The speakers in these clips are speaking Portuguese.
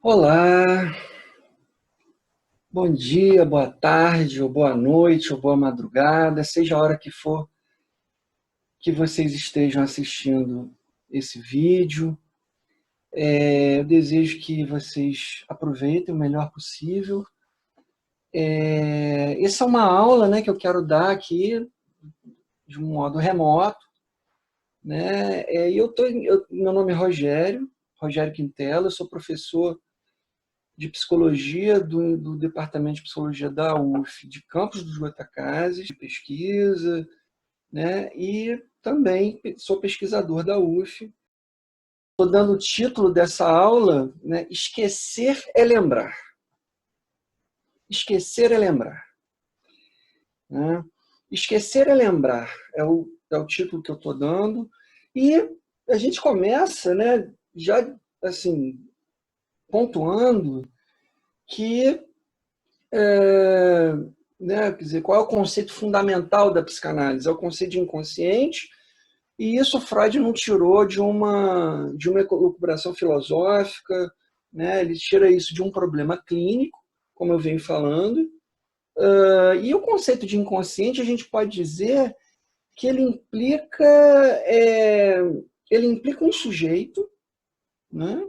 Olá, bom dia, boa tarde, ou boa noite, ou boa madrugada, seja a hora que for que vocês estejam assistindo esse vídeo. Eu desejo que vocês aproveitem o melhor possível. Essa é uma aula, né, que eu quero dar aqui de um modo remoto, né? Meu nome é Rogério Quintela, eu sou professor de psicologia do Departamento de Psicologia da UF, de Campos dos Goytacazes, de pesquisa, né? E também sou pesquisador da UF. Estou dando o título dessa aula, né? Esquecer é lembrar. Esquecer é lembrar. Né? Esquecer é lembrar é o título que eu estou dando. E a gente começa, né, já assim, pontuando que né, quer dizer, qual é o conceito fundamental da psicanálise? É o conceito de inconsciente, e isso Freud não tirou de uma elucubração filosófica, né? Ele tira isso de um problema clínico, como eu venho falando. E o conceito de inconsciente, a gente pode dizer que é, ele implica um sujeito, né?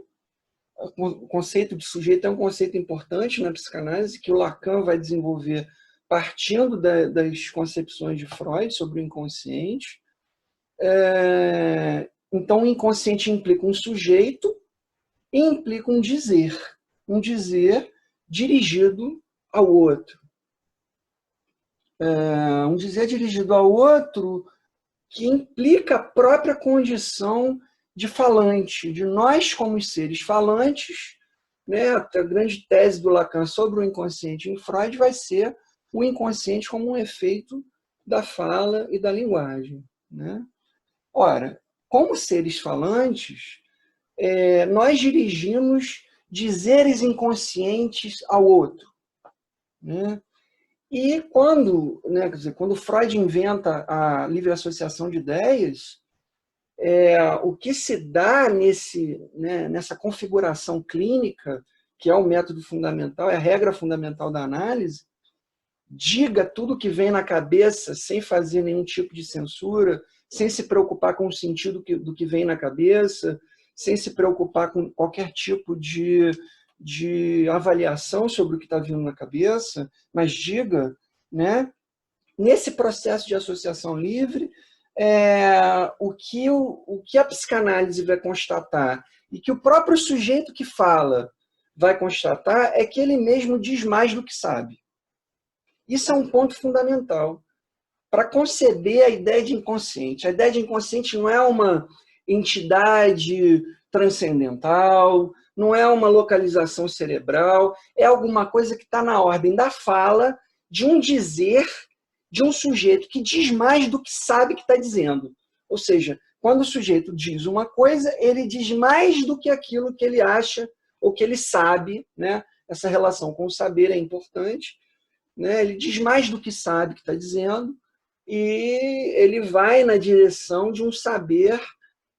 O conceito de sujeito é um conceito importante na psicanálise, que o Lacan vai desenvolver partindo das concepções de Freud sobre o inconsciente. Então, o inconsciente implica um sujeito e implica um dizer dirigido ao outro. Um dizer dirigido ao outro que implica a própria condição de falante, de nós como seres falantes, né? A grande tese do Lacan sobre o inconsciente em Freud vai ser o inconsciente como um efeito da fala e da linguagem, né? Ora, como seres falantes, nós dirigimos dizeres inconscientes ao outro, né? E quando, né, quer dizer, quando Freud inventa a livre associação de ideias, o que se dá nessa configuração clínica, que é o método fundamental, é a regra fundamental da análise, diga tudo que vem na cabeça sem fazer nenhum tipo de censura, sem se preocupar com o sentido do que vem na cabeça, sem se preocupar com qualquer tipo de avaliação sobre o que está vindo na cabeça, mas diga, né, nesse processo de associação livre, o que a psicanálise vai constatar e que o próprio sujeito que fala vai constatar é que ele mesmo diz mais do que sabe. Isso é um ponto fundamental para conceber a ideia de inconsciente. A ideia de inconsciente não é uma entidade transcendental, não é uma localização cerebral, é alguma coisa que está na ordem da fala, de um dizer de um sujeito que diz mais do que sabe que está dizendo. Ou seja, quando o sujeito diz uma coisa, ele diz mais do que aquilo que ele acha ou que ele sabe, né? Essa relação com o saber é importante, né? Ele diz mais do que sabe que está dizendo, e ele vai na direção de um saber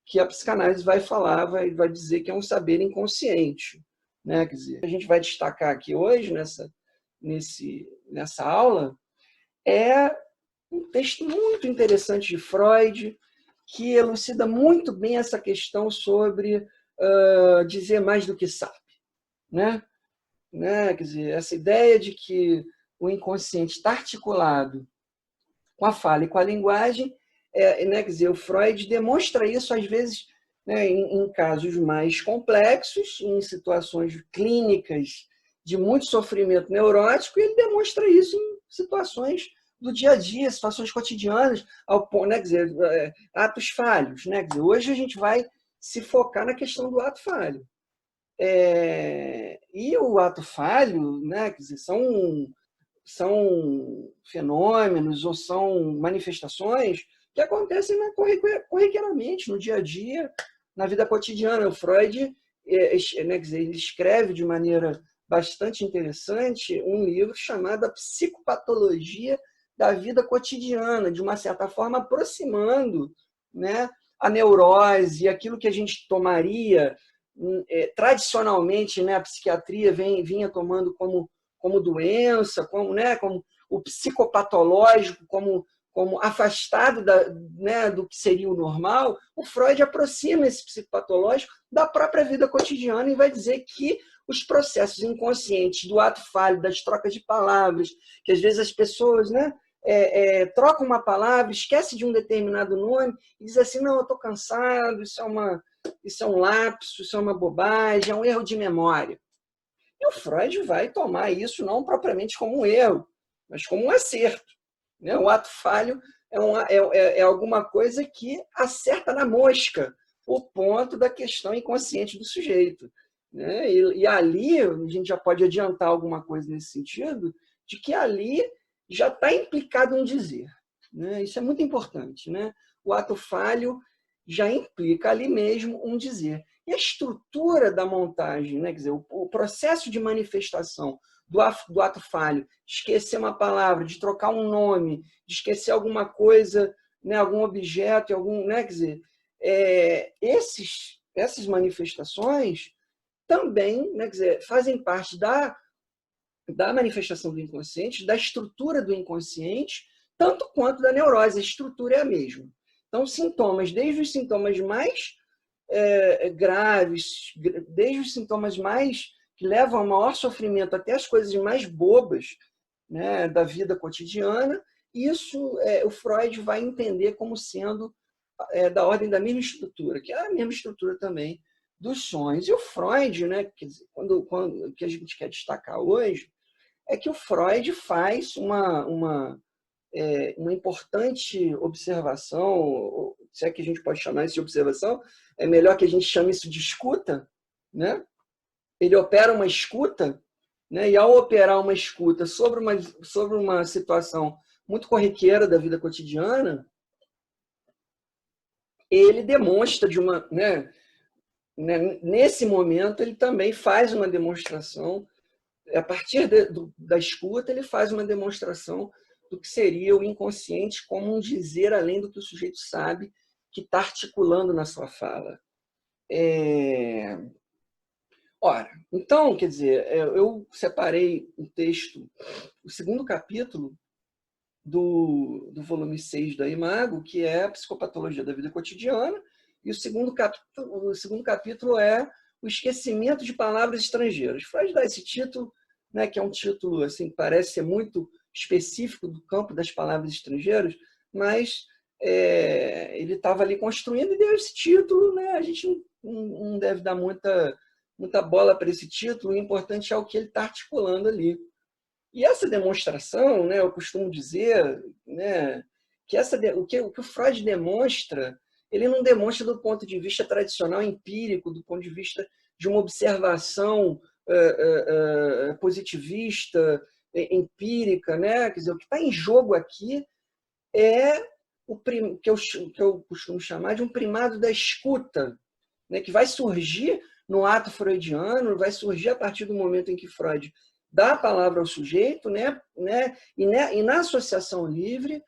que a psicanálise vai falar, vai dizer que é um saber inconsciente, né? Quer dizer, a gente vai destacar aqui hoje, nessa aula, é um texto muito interessante de Freud, que elucida muito bem essa questão sobre dizer mais do que sabe, né? Quer dizer, essa ideia de que o inconsciente está articulado com a fala e com a linguagem, né? Quer dizer, o Freud demonstra isso, às vezes, né, em casos mais complexos, em situações clínicas de muito sofrimento neurótico, e ele demonstra isso em situações do dia a dia, situações cotidianas, né, quer dizer, atos falhos. Né? Quer dizer, hoje a gente vai se focar na questão do ato falho. E o ato falho, né, quer dizer, são fenômenos ou são manifestações que acontecem corriqueiramente, no dia a dia, na vida cotidiana. O Freud, né, quer dizer, ele escreve de maneira bastante interessante um livro chamado A Psicopatologia da Vida Cotidiana, de uma certa forma aproximando, né, a neurose e aquilo que a gente tomaria tradicionalmente, né, a psiquiatria vinha tomando como doença, como o psicopatológico, como afastado né, do que seria o normal, o Freud aproxima esse psicopatológico da própria vida cotidiana e vai dizer que os processos inconscientes do ato falho, das trocas de palavras, que às vezes as pessoas, né, trocam uma palavra, esquece de um determinado nome e diz assim, não, eu estou cansado, isso é um lapso, isso é uma bobagem, é um erro de memória. E o Freud vai tomar isso não propriamente como um erro, mas como um acerto. Né? O ato falho é alguma coisa que acerta na mosca o ponto da questão inconsciente do sujeito. Né? E ali, a gente já pode adiantar alguma coisa nesse sentido, de que ali já está implicado um dizer. Né? Isso é muito importante. Né? O ato falho já implica ali mesmo um dizer. E a estrutura da montagem, né? Quer dizer, o processo de manifestação do ato falho, de esquecer uma palavra, de trocar um nome, de esquecer alguma coisa, né? Algum objeto, né? Quer dizer, essas manifestações também, né? Quer dizer, fazem parte da manifestação do inconsciente, da estrutura do inconsciente, tanto quanto da neurose. A estrutura é a mesma. Então, sintomas, desde os sintomas mais graves, desde os sintomas mais que levam a maior sofrimento até as coisas mais bobas, né, da vida cotidiana, isso o Freud vai entender como sendo da ordem da mesma estrutura, que é a mesma estrutura também dos sonhos. E o Freud, né, quer dizer, quando o que a gente quer destacar hoje é que o Freud faz uma importante observação, se é que a gente pode chamar isso de observação, é melhor que a gente chame isso de escuta, né? Ele opera uma escuta, né? E ao operar uma escuta sobre uma situação muito corriqueira da vida cotidiana, ele demonstra nesse momento, ele também faz uma demonstração, a partir da escuta, ele faz uma demonstração do que seria o inconsciente como um dizer além do que o sujeito sabe que está articulando na sua fala. Ora, então, quer dizer, eu separei um texto, o segundo capítulo do volume 6 da Imago, que é a Psicopatologia da Vida Cotidiana, e o segundo capítulo é o esquecimento de palavras estrangeiras. Freud dá esse título, né, que é um título assim, parece ser muito específico do campo das palavras estrangeiras, mas ele estava ali construindo e deu esse título. Né? A gente não deve dar muita bola para esse título, o importante é o que ele está articulando ali. E essa demonstração, né, eu costumo dizer, né, que o que o Freud demonstra, ele não demonstra do ponto de vista tradicional, empírico, do ponto de vista de uma observação positivista, empírica. Né? Quer dizer, o que está em jogo aqui é o que eu costumo chamar de um primado da escuta, né, que vai surgir no ato freudiano, vai surgir a partir do momento em que Freud dá a palavra ao sujeito, né, e na associação livre,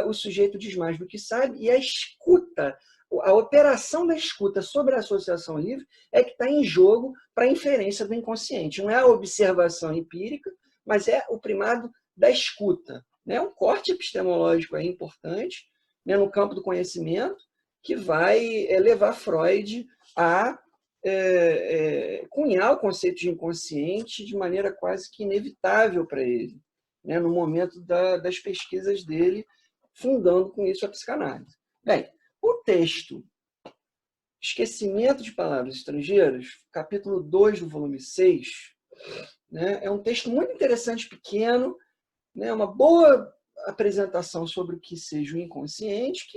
o sujeito diz mais do que sabe, e a escuta, a operação da escuta sobre a associação livre é que está em jogo para a inferência do inconsciente. Não é a observação empírica, mas é o primado da escuta. Né? Um corte epistemológico é importante, né, no campo do conhecimento, que vai levar Freud a cunhar o conceito de inconsciente de maneira quase que inevitável para ele, né, no momento das pesquisas dele, fundando com isso a psicanálise. Bem, o texto Esquecimento de Palavras Estrangeiras, capítulo 2 do volume 6, né, é um texto muito interessante, pequeno, né, uma boa apresentação sobre o que seja o inconsciente,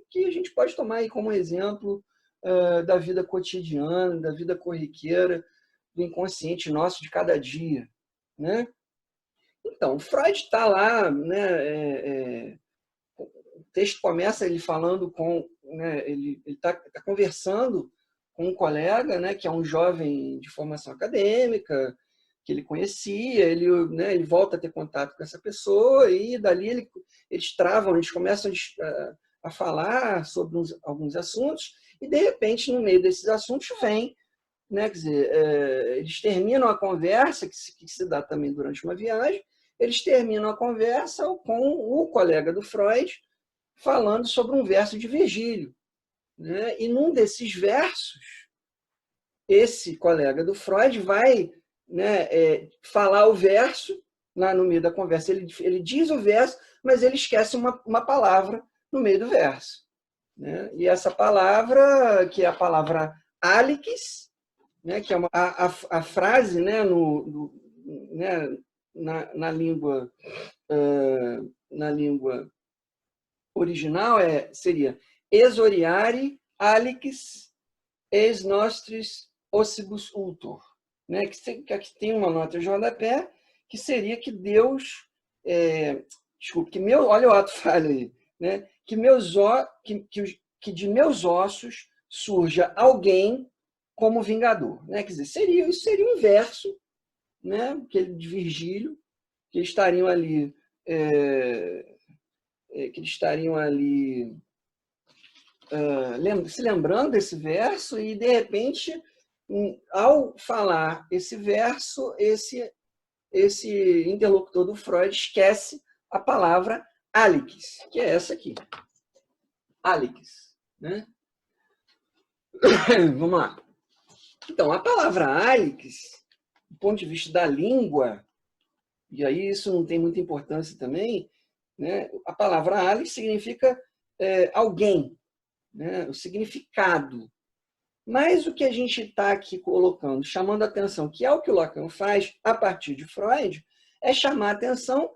que a gente pode tomar aí como exemplo da vida cotidiana, da vida corriqueira, do inconsciente nosso de cada dia. Né? Então, Freud está lá, né, o texto começa ele falando né, ele está conversando com um colega, né, que é um jovem de formação acadêmica, que ele conhecia, ele volta a ter contato com essa pessoa e dali eles começam a falar sobre alguns assuntos e, de repente, no meio desses assuntos vem né? Quer dizer, eles terminam a conversa, que se dá também durante uma viagem, eles terminam a conversa com o colega do Freud falando sobre um verso de Virgílio, né? E num desses versos, esse colega do Freud vai, né, falar o verso lá no meio da conversa. Ele diz o verso, mas ele esquece uma palavra no meio do verso, né? E essa palavra, que é a palavra álix, né, que é a frase, né, né, na língua original seria exoriare alix ex nostris ossibus ultor, né, que aqui tem uma nota de rodapé, que seria que Deus, desculpe, olha o ato falho aí, né, que de meus ossos surja alguém como vingador, né? Quer dizer, isso seria um verso, né, de Virgílio, que estariam ali se lembrando desse verso e, de repente, ao falar esse verso, esse interlocutor do Freud esquece a palavra álix, que é essa aqui. Álix, né? Vamos lá. Então, a palavra álix, do ponto de vista da língua, e aí isso não tem muita importância também, né? A palavra álix significa alguém, né? O significado. Mas o que a gente está aqui colocando, chamando a atenção, que é o que o Lacan faz a partir de Freud, é chamar a atenção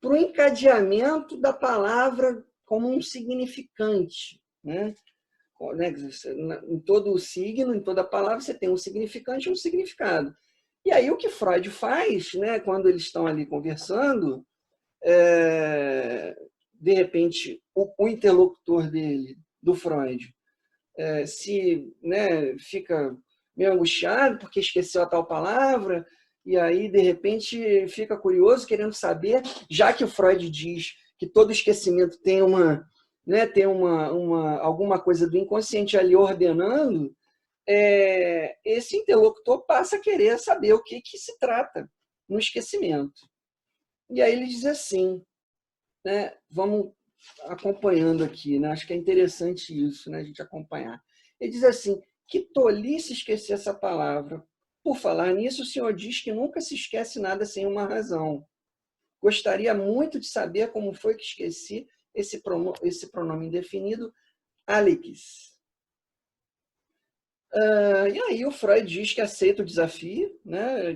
para o encadeamento da palavra como um significante, né? Em todo o signo, em toda palavra, você tem um significante e um significado. E aí o que Freud faz, né, quando eles estão ali conversando, de repente o interlocutor dele, do Freud, né, fica meio angustiado porque esqueceu a tal palavra, e aí, de repente, fica curioso, querendo saber, já que o Freud diz que todo esquecimento tem alguma coisa do inconsciente ali ordenando, esse interlocutor passa a querer saber o que se trata no esquecimento. E aí ele diz assim, né, vamos acompanhando aqui, né, acho que é interessante isso, né, a gente acompanhar. Ele diz assim, que tolice esquecer essa palavra. Por falar nisso, o senhor diz que nunca se esquece nada sem uma razão. Gostaria muito de saber como foi que esqueci esse pronome indefinido, álix. E aí o Freud diz que aceita o desafio, né,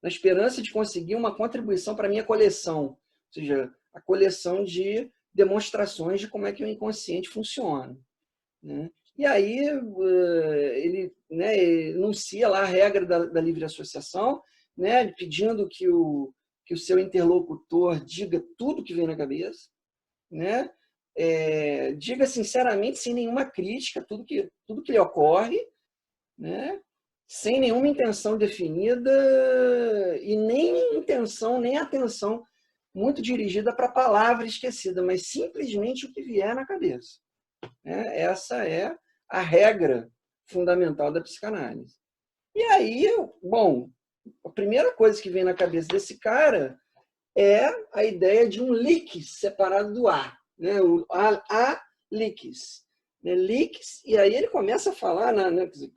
na esperança de conseguir uma contribuição para a minha coleção, ou seja, a coleção de demonstrações de como é que o inconsciente funciona, né? E aí ele, né, enuncia lá a regra da livre associação, né, pedindo que o seu interlocutor diga tudo que vem na cabeça, né? Diga sinceramente, sem nenhuma crítica, tudo que lhe ocorre, né? Sem nenhuma intenção definida e nem intenção, nem atenção muito dirigida para a palavra esquecida, mas simplesmente o que vier na cabeça, né? Essa é a regra fundamental da psicanálise. E aí, bom, a primeira coisa que vem na cabeça desse cara é a ideia de um líquis separado do A, né? O A líquis, né? Líquis, e aí ele começa a falar,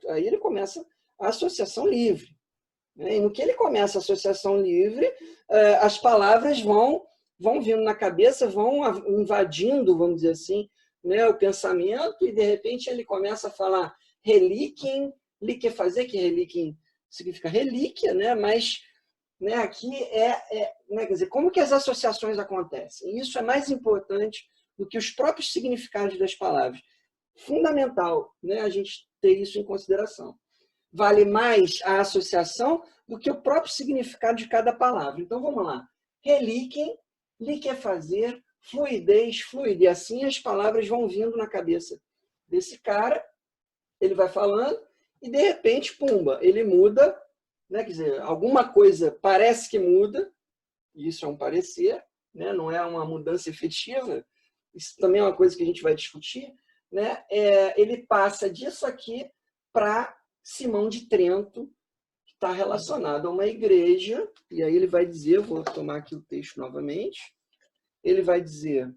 aí ele começa a associação livre, né? E no que ele começa a associação livre, as palavras vão vindo na cabeça, vão invadindo, vamos dizer assim, né, o pensamento, e de repente ele começa a falar relíquiem, liquefazer, que relíquiem significa relíquia, né? Mas, né, aqui né, quer dizer, como que as associações acontecem? Isso é mais importante do que os próprios significados das palavras. Fundamental, né, a gente ter isso em consideração. Vale mais a associação do que o próprio significado de cada palavra. Então, vamos lá. Relíquiem, liquefazer, fluidez, fluide. E assim as palavras vão vindo na cabeça desse cara, ele vai falando, e de repente, pumba, ele muda, né? Quer dizer, alguma coisa parece que muda, e isso é um parecer, né? Não é uma mudança efetiva, isso também é uma coisa que a gente vai discutir, né? Ele passa disso aqui para Simão de Trento, que está relacionado a uma igreja, e aí ele vai dizer, vou tomar aqui o texto novamente, ele vai dizer,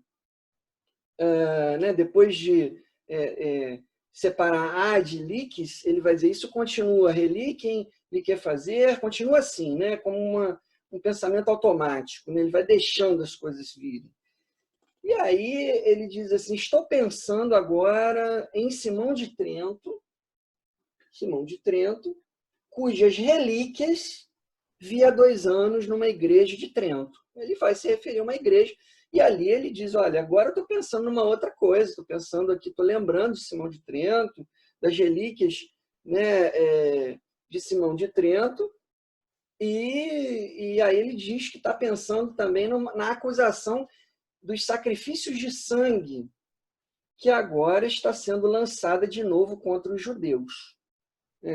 né, depois de separar A de liques, ele vai dizer, isso continua, reliquem, lhe quer fazer, continua assim, né, como um pensamento automático, né, ele vai deixando as coisas virem. E aí ele diz assim, estou pensando agora em Simão de Trento, cujas relíquias vi há 2 anos numa igreja de Trento. Ele vai se referir a uma igreja, e ali ele diz, olha, agora eu estou pensando numa outra coisa, estou pensando aqui, estou lembrando de Simão de Trento, das relíquias, né, de Simão de Trento, e aí ele diz que está pensando também na acusação dos sacrifícios de sangue, que agora está sendo lançada de novo contra os judeus.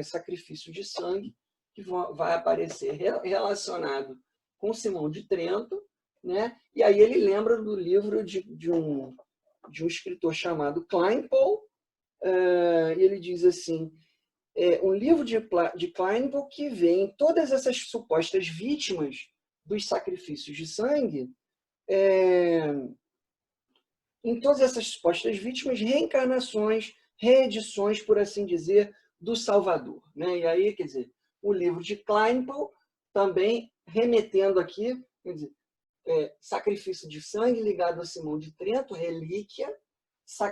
Sacrifício de sangue, que vai aparecer relacionado com Simão de Trento, né? E aí ele lembra do livro de um escritor chamado Kleinpaul, e ele diz assim, um livro de Kleinpaul que vê em todas essas supostas vítimas dos sacrifícios de sangue, em todas essas supostas vítimas, reencarnações, reedições, por assim dizer, do Salvador. Né? E aí, quer dizer, o livro de Kleinpaul, também remetendo aqui, quer dizer, sacrifício de sangue ligado a Simão de Trento, relíquia,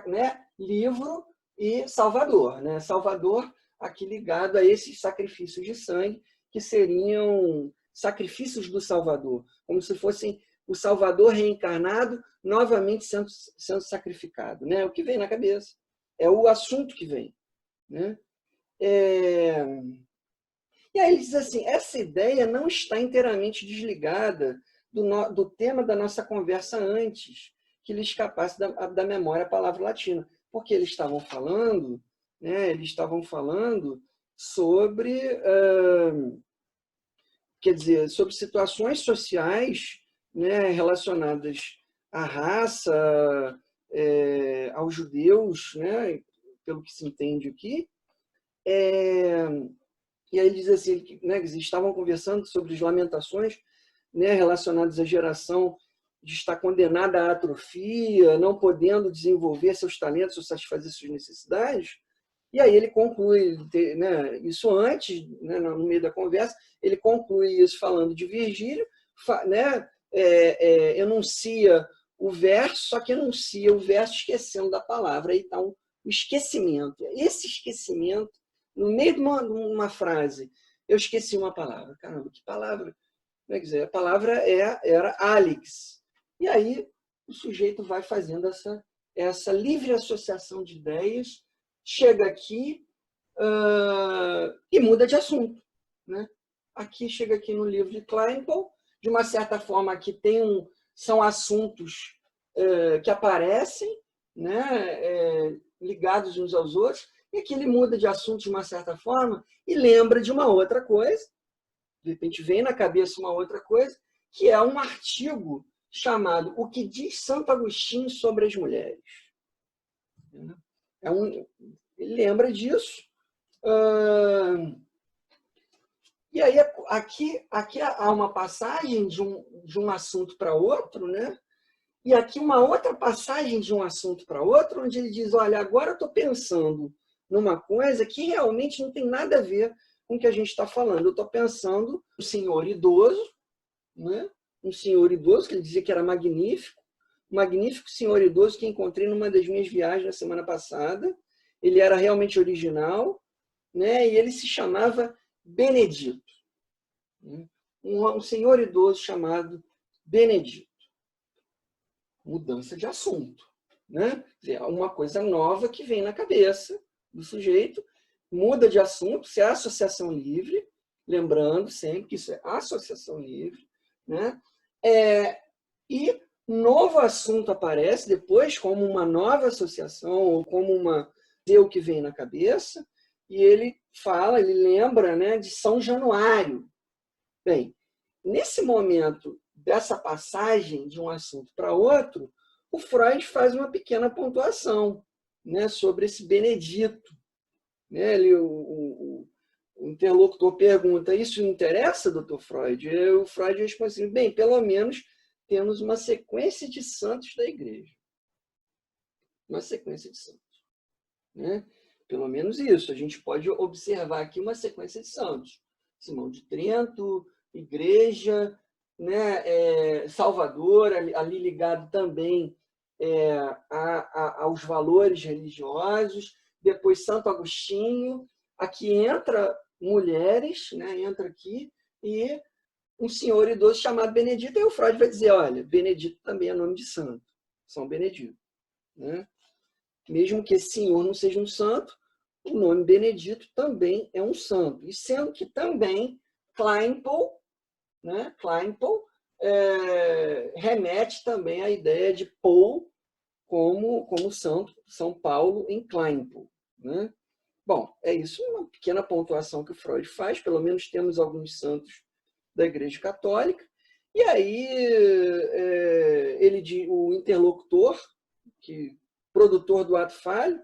né? Livro e Salvador. Né? Salvador, aqui ligado a esses sacrifícios de sangue, que seriam sacrifícios do Salvador, como se fossem o Salvador reencarnado novamente sendo sacrificado. Né? O que vem na cabeça. É o assunto que vem. Né? E aí ele diz assim, essa ideia não está inteiramente desligada do tema da nossa conversa antes, que lhe escapasse da memória a palavra latina. Porque eles estavam falando, né, sobre, quer dizer, sobre situações sociais, né, relacionadas à raça, aos judeus, né, pelo que se entende aqui. E aí ele diz assim, né, eles estavam conversando sobre as lamentações, né, relacionadas à geração de estar condenada à atrofia, não podendo desenvolver seus talentos ou satisfazer suas necessidades. E aí ele conclui, né, isso antes, né, no meio da conversa, ele conclui isso falando de Virgílio, né, enuncia o verso, só que enuncia o verso esquecendo da palavra. Aí está o esquecimento. Esse esquecimento, no meio de uma frase, eu esqueci uma palavra. Caramba, que palavra? Quer dizer, a palavra era Alex. E aí o sujeito vai fazendo essa livre associação de ideias, chega aqui e muda de assunto. Né? Chega aqui no livro de Kleinpaul, de uma certa forma aqui são assuntos que aparecem, né, ligados uns aos outros, e aqui ele muda de assunto de uma certa forma e lembra de uma outra coisa, de repente vem na cabeça uma outra coisa, que é um artigo chamado O que diz Santo Agostinho sobre as mulheres. Ele lembra disso. E aí aqui há uma passagem de um assunto para outro, né? E aqui uma outra passagem de um assunto para outro, onde ele diz, olha, agora eu estou pensando numa coisa que realmente não tem nada a ver com o que a gente está falando. Eu estou pensando um senhor idoso, né? Um senhor idoso, que ele dizia que era magnífico, um magnífico senhor idoso que encontrei numa das minhas viagens na semana passada. Ele era realmente original, né? E ele se chamava Benedito. Um senhor idoso chamado Benedito. Mudança de assunto. Né? Uma coisa nova que vem na cabeça do sujeito, muda de assunto, se é associação livre, lembrando sempre que isso é associação livre, né? E novo assunto aparece depois como uma nova associação, ou como o que vem na cabeça, e ele lembra, né, de São Januário. Bem, nesse momento dessa passagem de um assunto para outro, o Freud faz uma pequena pontuação, né, sobre esse Benedito. Né? o interlocutor pergunta, isso interessa, doutor Freud? E o Freud responde assim, bem, pelo menos temos uma sequência de santos da igreja. Uma sequência de santos. Né? Pelo menos isso. A gente pode observar aqui uma sequência de santos. Simão de Trento, igreja, né? Salvador, ali ligado também aos valores religiosos. Depois Santo Agostinho. Aqui entra mulheres, né? Entra aqui, e um senhor idoso chamado Benedito, e o Freud vai dizer, olha, Benedito também é nome de santo, São Benedito. Né? Mesmo que esse senhor não seja um santo, o nome Benedito também é um santo. E sendo que também Kleinpaul, né? Kleinpaul remete também à ideia de Paul como santo, São Paulo em Kleinpaul. Né? Bom, é isso, uma pequena pontuação que o Freud faz, pelo menos temos alguns santos da Igreja Católica, e aí o interlocutor, produtor do ato falho,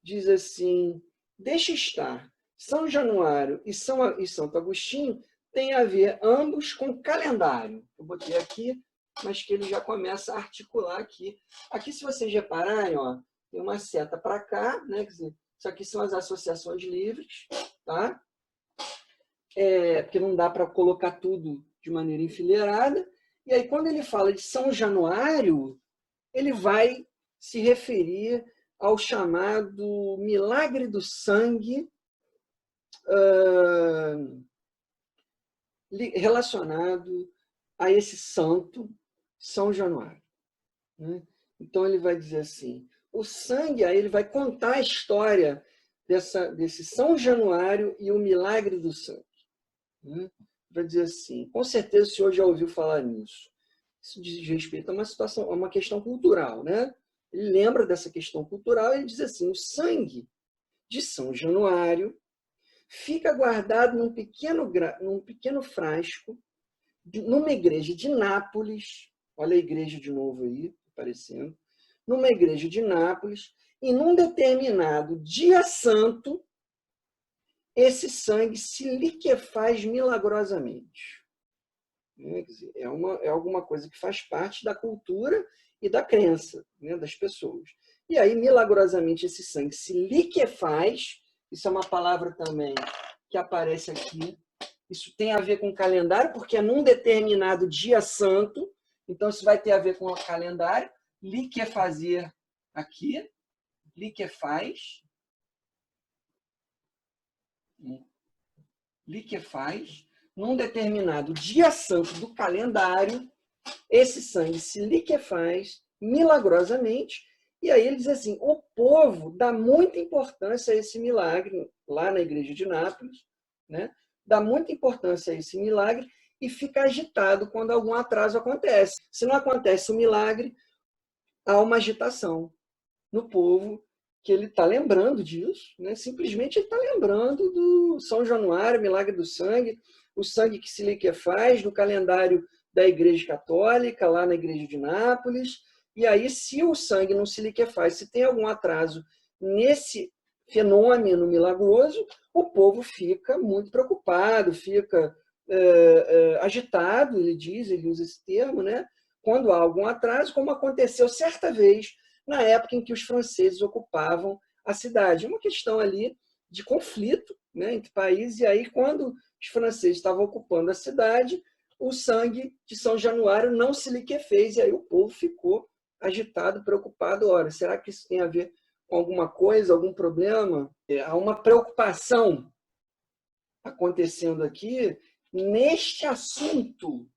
diz assim, deixa estar, São Januário e Santo Agostinho têm a ver ambos com calendário. Eu botei aqui, mas que ele já começa a articular aqui. Aqui, se vocês repararem, ó, tem uma seta para cá, né? Quer dizer, isso aqui são as associações livres, tá? Porque não dá para colocar tudo de maneira enfileirada. E aí, quando ele fala de São Januário, ele vai se referir ao chamado milagre do sangue relacionado a esse santo, São Januário. Né? Então, ele vai dizer assim, o sangue, aí ele vai contar a história desse São Januário e o milagre do sangue. Né? Vai dizer assim, com certeza o senhor já ouviu falar nisso. Isso diz respeito a uma situação, a uma questão cultural. Né? Ele lembra dessa questão cultural e ele diz assim, o sangue de São Januário fica guardado num pequeno frasco, numa igreja de Nápoles, olha a igreja de novo aí, aparecendo, numa igreja de Nápoles, e num determinado dia santo, esse sangue se liquefaz milagrosamente. Quer dizer, é alguma coisa que faz parte da cultura e da crença, né, das pessoas. E aí, milagrosamente, esse sangue se liquefaz, isso é uma palavra também que aparece aqui, isso tem a ver com o calendário, porque é num determinado dia santo, então isso vai ter a ver com o calendário, liquefazer aqui, liquefaz, num determinado dia santo do calendário, esse sangue se liquefaz milagrosamente, e aí ele diz assim, o povo dá muita importância a esse milagre, lá na igreja de Nápoles, né? Dá muita importância a esse milagre e fica agitado quando algum atraso acontece. Se não acontece o milagre, há uma agitação no povo, que ele está lembrando disso, né? Simplesmente ele está lembrando do São Januário, milagre do sangue, o sangue que se liquefaz, do calendário da Igreja Católica, lá na Igreja de Nápoles. E aí, se o sangue não se liquefaz, se tem algum atraso nesse fenômeno milagroso, o povo fica muito preocupado, fica agitado, ele usa esse termo, né? Quando há algum atraso, como aconteceu certa vez na época em que os franceses ocupavam a cidade. Uma questão ali de conflito, né, entre países, e aí quando os franceses estavam ocupando a cidade, o sangue de São Januário não se liquefez, e aí o povo ficou agitado, preocupado. Ora, será que isso tem a ver com alguma coisa, algum problema? Há uma preocupação acontecendo aqui neste assunto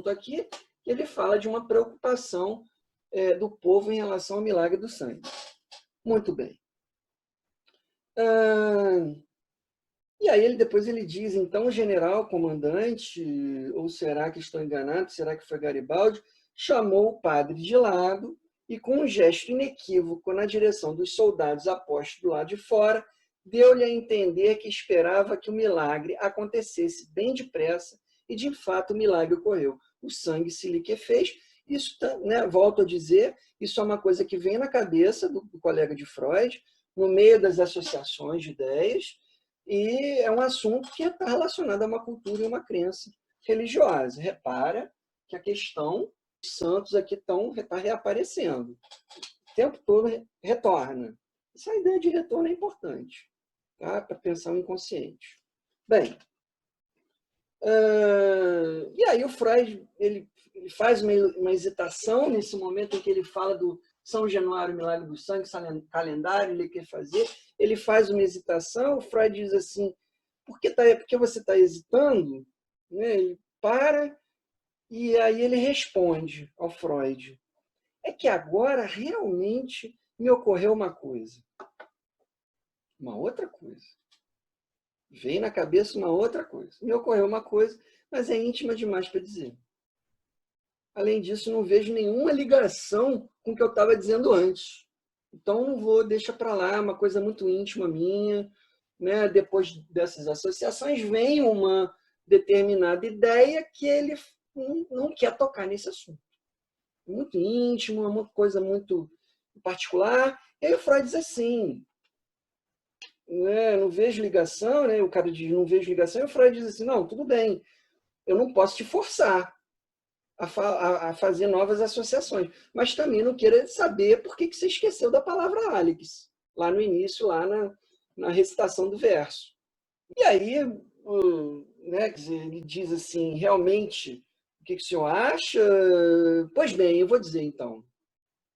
aqui, ele fala de uma preocupação do povo em relação ao milagre do sangue. Muito bem. E aí depois ele diz, então o general comandante, ou será que estou enganado, será que foi Garibaldi, chamou o padre de lado e com um gesto inequívoco na direção dos soldados apostos do lado de fora, deu-lhe a entender que esperava que o milagre acontecesse bem depressa e de fato o milagre ocorreu. O sangue se liquefez. Isso, né, volto a dizer, isso é uma coisa que vem na cabeça do colega de Freud, no meio das associações de ideias, E é um assunto que está relacionado a uma cultura e uma crença religiosa. Repara que a questão dos santos aqui está reaparecendo. O tempo todo retorna. Essa ideia de retorno é importante, tá? Para pensar o inconsciente. Bem, e aí o Freud ele faz uma hesitação nesse momento em que ele fala do São Januário, Milagre do Sangue, calendário, ele quer fazer. Ele faz uma hesitação, o Freud diz assim, por que você está hesitando? Né? Ele para, e aí ele responde ao Freud, é que agora realmente me ocorreu uma coisa. Uma outra coisa. Veio na cabeça uma outra coisa. Me ocorreu uma coisa, mas é íntima demais para dizer. Além disso, não vejo nenhuma ligação com o que eu estava dizendo antes. Então, não vou, deixa para lá, uma coisa muito íntima minha. Né? Depois dessas associações, vem uma determinada ideia que ele não quer tocar nesse assunto. Muito íntimo, uma coisa muito particular. E aí o Freud diz assim, né? Não vejo ligação, né? O cara diz, não vejo ligação, e o Freud diz assim, não, tudo bem, eu não posso te forçar a fazer novas associações, mas também não queira saber por que você esqueceu da palavra Alex, lá no início, lá na recitação do verso. E aí, né, ele diz assim, realmente, o que o senhor acha? Pois bem, eu vou dizer então.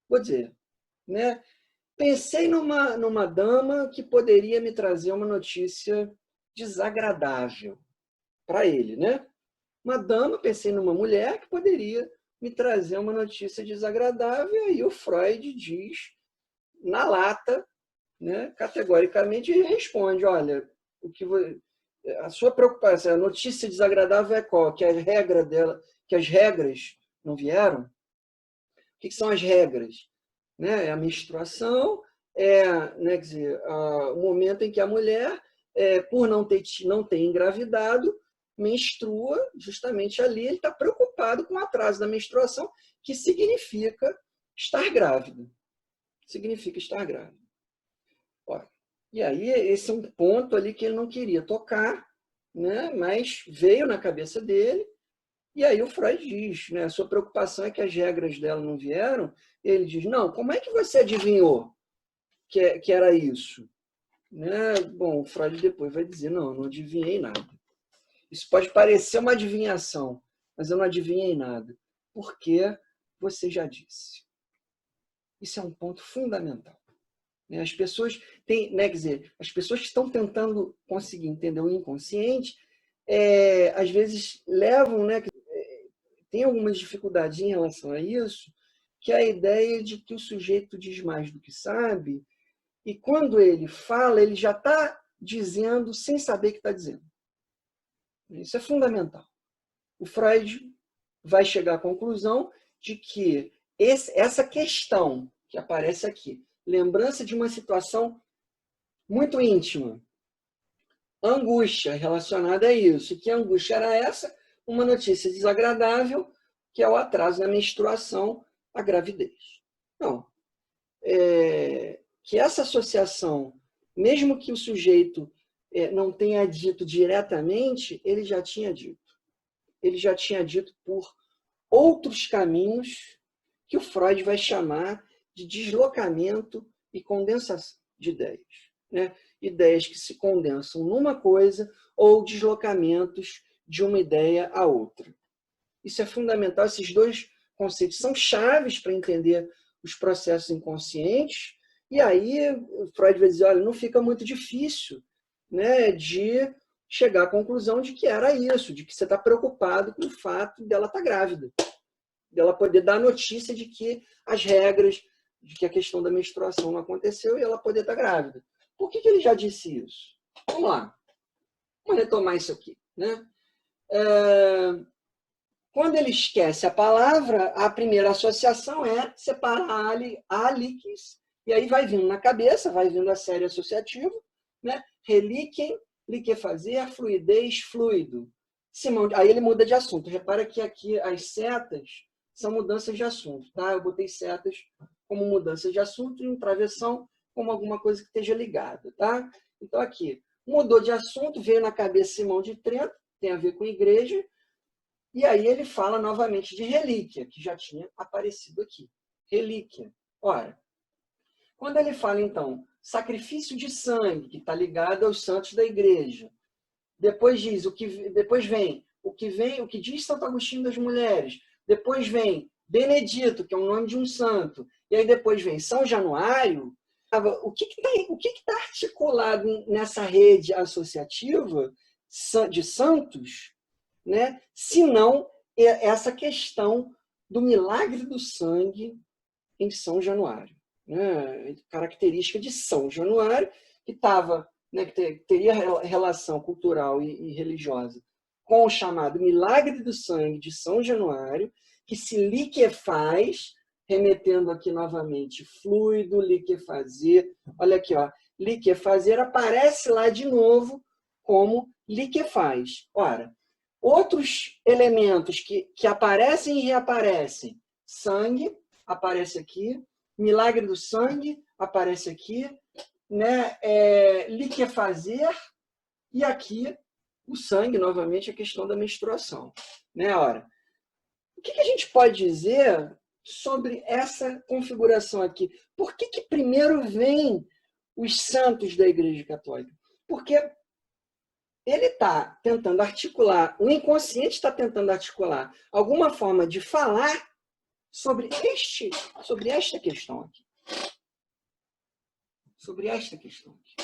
Vou dizer. Né? Pensei numa dama que poderia me trazer uma notícia desagradável para ele, né? Uma dama, pensei numa mulher que poderia me trazer uma notícia desagradável, e aí o Freud diz, na lata, né, categoricamente, ele responde, olha, a sua preocupação, a notícia desagradável é qual? Que que as regras não vieram? O que são as regras? Né? É a menstruação, né, quer dizer, o momento em que a mulher, por não ter engravidado, menstrua justamente ali, ele está preocupado com o atraso da menstruação, que significa estar grávida. Significa estar grávida. Ó, e aí, esse é um ponto ali que ele não queria tocar, né, mas veio na cabeça dele, e aí o Freud diz, né, a sua preocupação é que as regras dela não vieram. Ele diz, não, como é que você adivinhou que era isso? Né? Bom, o Freud depois vai dizer, não adivinhei nada. Isso pode parecer uma adivinhação, mas eu não adivinhei nada, porque você já disse. Isso é um ponto fundamental. As pessoas têm, né, quer dizer, as pessoas que estão tentando conseguir entender o inconsciente, às vezes levam, né, tem algumas dificuldades em relação a isso, que é a ideia de que o sujeito diz mais do que sabe, e quando ele fala, ele já está dizendo sem saber o que está dizendo. Isso é fundamental. O Freud vai chegar à conclusão de que essa questão que aparece aqui, lembrança de uma situação muito íntima, angústia relacionada a isso. E que angústia era essa? Uma notícia desagradável, que é o atraso na menstruação, a gravidez. Não. Que essa associação, mesmo que o sujeito não tenha dito diretamente, ele já tinha dito. Ele já tinha dito por outros caminhos que o Freud vai chamar de deslocamento e condensação de ideias. Né? Ideias que se condensam numa coisa ou deslocamentos de uma ideia a outra. Isso é fundamental. Esses dois conceitos são chaves para entender os processos inconscientes. E aí o Freud vai dizer, olha, não fica muito difícil, né, de chegar à conclusão de que era isso, de que você está preocupado com o fato dela estar grávida, dela poder dar a notícia de que as regras, de que a questão da menstruação não aconteceu e ela poder estar grávida. Por que ele já disse isso? Vamos lá. Vamos retomar isso aqui. Né? Quando ele esquece a palavra, a primeira associação é separar alix, e aí vai vindo na cabeça, vai vindo a série associativa, né? Reliquem, liquefazer, fluidez, fluido. Aí ele muda de assunto. Repara que aqui as setas são mudanças de assunto. Tá? Eu botei setas como mudança de assunto e um travessão como alguma coisa que esteja ligada. Tá? Então, aqui, mudou de assunto, veio na cabeça Simão de Trento, tem a ver com igreja, e aí ele fala novamente de relíquia, que já tinha aparecido aqui. Relíquia. Ora, quando ele fala, então, sacrifício de sangue, que está ligado aos santos da igreja, depois diz depois vem o que diz Santo Agostinho das Mulheres, depois vem Benedito, que é o nome de um santo, e aí depois vem São Januário. O que está articulado nessa rede associativa de santos, né? Se não essa questão do milagre do sangue em São Januário, né? Característica de São Januário, que estava, né, que teria relação cultural e religiosa com o chamado milagre do sangue de São Januário, que se liquefaz, remetendo aqui novamente, fluido, liquefazer. Olha aqui, ó, liquefazer aparece lá de novo como liquefaz. Ora, outros elementos que aparecem e reaparecem, sangue, aparece aqui, milagre do sangue, aparece aqui, né? Liquefazer, e aqui o sangue, novamente, a questão da menstruação. Né? Ora, o que a gente pode dizer sobre essa configuração aqui? Por que primeiro vem os santos da Igreja Católica? Porque ele está tentando articular, o inconsciente está tentando articular alguma forma de falar sobre esta questão aqui. Sobre esta questão aqui.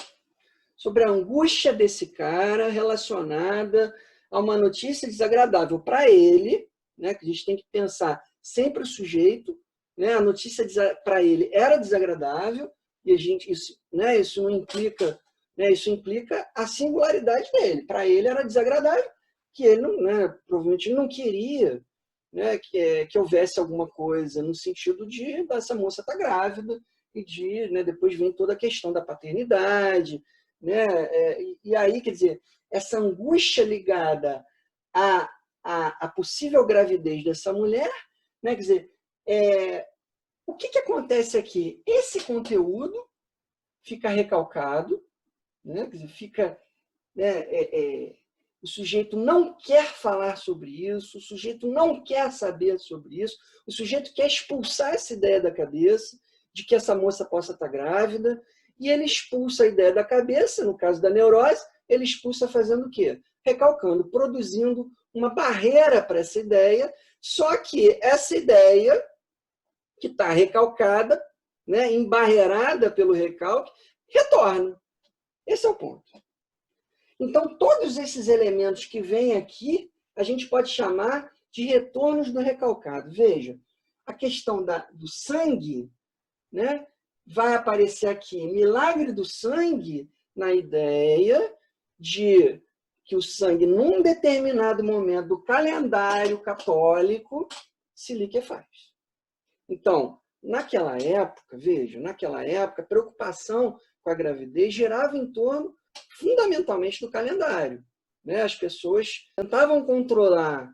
Sobre a angústia desse cara relacionada a uma notícia desagradável para ele, né, que a gente tem que pensar sempre o sujeito, né, a notícia para ele era desagradável, e isso não implica, né, isso implica a singularidade dele. Para ele era desagradável, que ele não, né, provavelmente não queria, né, que houvesse alguma coisa no sentido de dessa moça estar grávida, e né, depois vem toda a questão da paternidade, né? E aí, quer dizer, essa angústia ligada à possível gravidez dessa mulher, né? Quer dizer, o que acontece aqui? Esse conteúdo fica recalcado, né? Quer dizer, fica, né, o sujeito não quer falar sobre isso, o sujeito não quer saber sobre isso, o sujeito quer expulsar essa ideia da cabeça de que essa moça possa estar grávida, e ele expulsa a ideia da cabeça, no caso da neurose, ele expulsa fazendo o quê? Recalcando, produzindo uma barreira para essa ideia, só que essa ideia que está recalcada, né, embarreirada pelo recalque, retorna. Esse é o ponto. Então, todos esses elementos que vêm aqui, a gente pode chamar de retornos do recalcado. Veja, a questão do sangue, né, vai aparecer aqui, milagre do sangue, na ideia de que o sangue, num determinado momento do calendário católico, se liquefaz. Então, naquela época, veja, a preocupação com a gravidez girava em torno, fundamentalmente, do calendário. Né? As pessoas tentavam controlar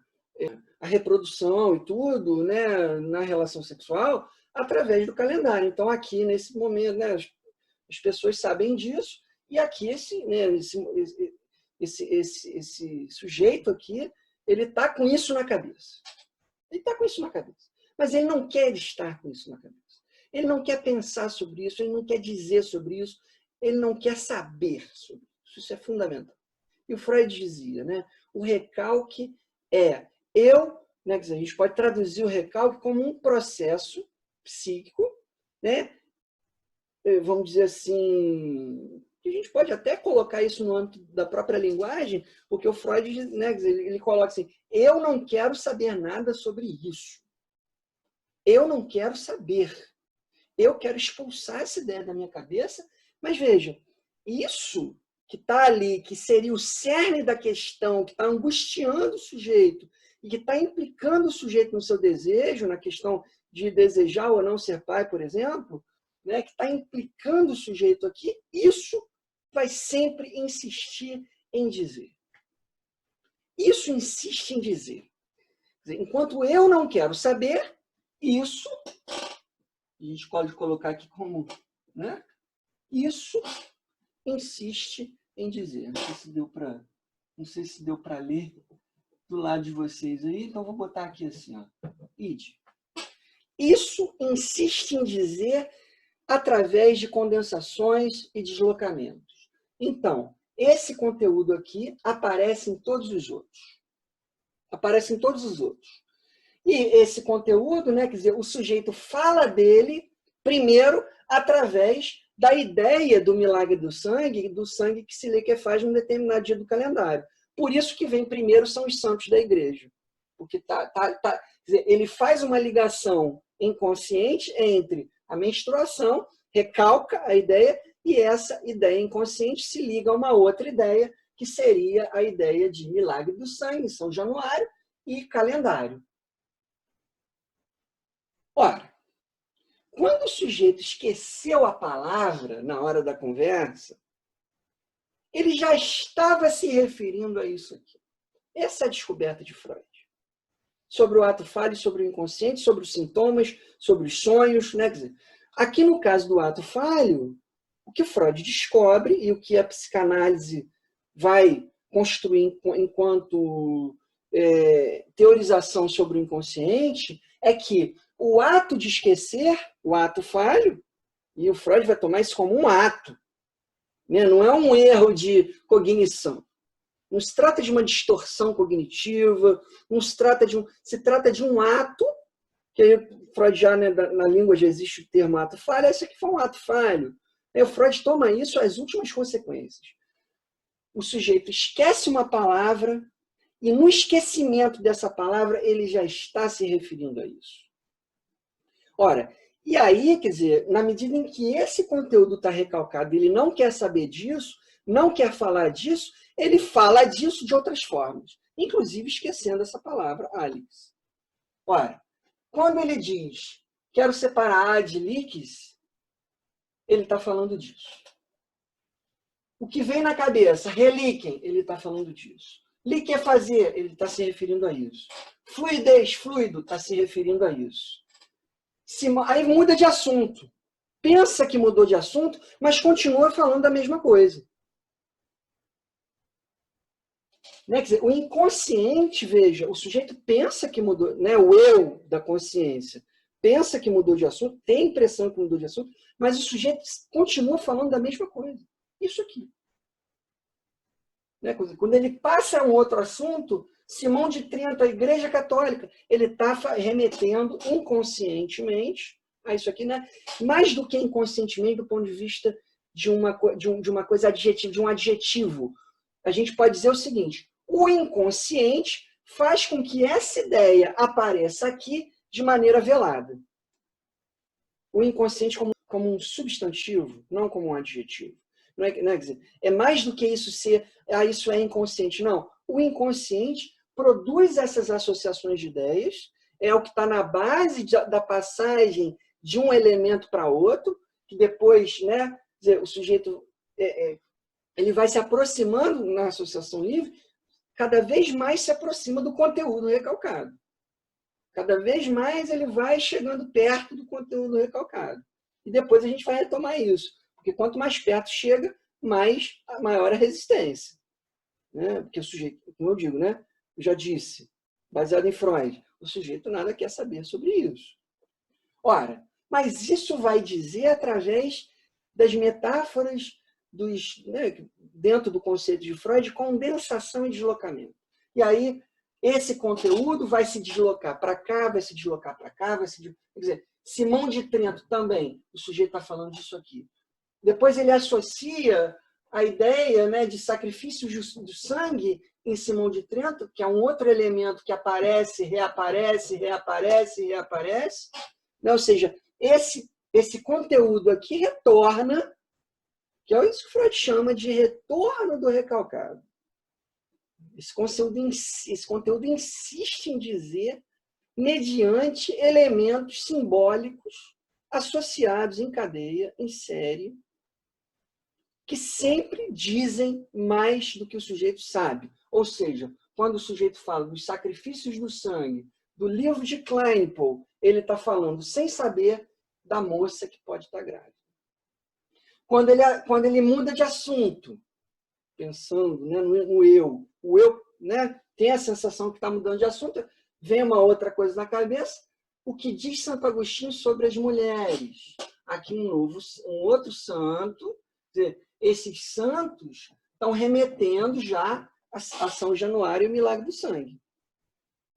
a reprodução e tudo, né, na relação sexual através do calendário. Então, aqui, nesse momento, né, as pessoas sabem disso, e aqui esse sujeito aqui, ele está com isso na cabeça. Ele está com isso na cabeça. Mas ele não quer estar com isso na cabeça. Ele não quer pensar sobre isso, ele não quer dizer sobre isso, ele não quer saber sobre isso. Isso é fundamental. E o Freud dizia, né, o recalque né, quer dizer, a gente pode traduzir o recalque como um processo psíquico, né, vamos dizer assim, a gente pode até colocar isso no âmbito da própria linguagem, porque o Freud, né, ele coloca assim, eu não quero saber nada sobre isso. Eu não quero saber. Eu quero expulsar essa ideia da minha cabeça, mas veja, isso que está ali, que seria o cerne da questão, que está angustiando o sujeito e que está implicando o sujeito no seu desejo, na questão de desejar ou não ser pai, por exemplo, né, que está implicando o sujeito aqui, isso vai sempre insistir em dizer. Isso insiste em dizer. Enquanto eu não quero saber, isso, a gente pode colocar aqui como, né, isso insiste em dizer. Não sei se deu para ler do lado de vocês aí, então vou botar aqui assim, ó. Ide. Isso insiste em dizer através de condensações e deslocamentos. Então, esse conteúdo aqui aparece em todos os outros. Aparece em todos os outros. E esse conteúdo, né, quer dizer, o sujeito fala dele primeiro através da ideia do milagre do sangue que se liquefaz num determinado dia do calendário. Por isso que vem primeiro são os santos da igreja. Porque quer dizer, ele faz uma ligação inconsciente entre a menstruação, recalca a ideia, e essa ideia inconsciente se liga a uma outra ideia, que seria a ideia de milagre do sangue, São Januário, e calendário. Ora, quando o sujeito esqueceu a palavra na hora da conversa, ele já estava se referindo a isso aqui. Essa é a descoberta de Freud. Sobre o ato falho, sobre o inconsciente, sobre os sintomas, sobre os sonhos. Né? Quer dizer, aqui no caso do ato falho, o que Freud descobre e o que a psicanálise vai construir enquanto teorização sobre o inconsciente é que o ato de esquecer, o ato falho, e o Freud vai tomar isso como um ato, né? Não é um erro de cognição. Não se trata de uma distorção cognitiva, não se trata de um ato, que aí Freud já, né, na língua já existe o termo ato falho, esse aqui foi um ato falho. Aí o Freud toma isso às últimas consequências. O sujeito esquece uma palavra e no esquecimento dessa palavra ele já está se referindo a isso. Ora, e aí, quer dizer, na medida em que esse conteúdo está recalcado, ele não quer saber disso, não quer falar disso, ele fala disso de outras formas, inclusive esquecendo essa palavra, Alex. Ora, quando ele diz, quero separar A de líquis, ele está falando disso. O que vem na cabeça, relíquem, ele está falando disso. Liquefazer, ele está se referindo a isso. Fluidez, fluido, está se referindo a isso. Aí muda de assunto. Pensa que mudou de assunto, mas continua falando da mesma coisa. Né? Quer dizer, o inconsciente, veja, o sujeito pensa que mudou, né? O eu da consciência pensa que mudou de assunto, tem a impressão que mudou de assunto, mas o sujeito continua falando da mesma coisa. Isso aqui. Né? Quando ele passa a um outro assunto, Simão de Trento, a Igreja Católica, ele está remetendo inconscientemente a isso aqui, né? Mais do que inconscientemente, do ponto de vista de uma coisa adjetiva, de um adjetivo. A gente pode dizer o seguinte: o inconsciente faz com que essa ideia apareça aqui de maneira velada. O inconsciente como um substantivo, não como um adjetivo. Não é, quer dizer, é mais do que isso ser, isso é inconsciente. Não. O inconsciente produz essas associações de ideias, é o que está na base da passagem de um elemento para outro, que depois, né, dizer, o sujeito ele vai se aproximando na associação livre, cada vez mais se aproxima do conteúdo recalcado. Cada vez mais ele vai chegando perto do conteúdo recalcado. E depois a gente vai retomar isso. Porque quanto mais perto chega, maior a resistência. Né? Porque o sujeito, como eu digo, né? Eu já disse, baseado em Freud, o sujeito nada quer saber sobre isso. Ora, mas isso vai dizer através das metáforas né, dentro do conceito de Freud, condensação e deslocamento. E aí, esse conteúdo vai se deslocar para cá, vai se deslocar para cá, quer dizer, Simão de Trento também, o sujeito está falando disso aqui. Depois ele associa a ideia, né, de sacrifício do sangue em Simão de Trento, que é um outro elemento que aparece, reaparece, reaparece, reaparece. Ou seja, esse conteúdo aqui retorna, que é isso que Freud chama de retorno do recalcado. Esse conteúdo insiste em dizer mediante elementos simbólicos associados em cadeia, em série, que sempre dizem mais do que o sujeito sabe. Ou seja, quando o sujeito fala dos sacrifícios do sangue, do livro de Kleinpaul, ele está falando sem saber da moça que pode estar grávida. Quando ele muda de assunto, pensando, né, no eu. O eu, né, tem a sensação que está mudando de assunto, vem uma outra coisa na cabeça. O que diz Santo Agostinho sobre as mulheres? Aqui um outro santo. Quer dizer, esses santos estão remetendo já a São Januário e o milagre do sangue.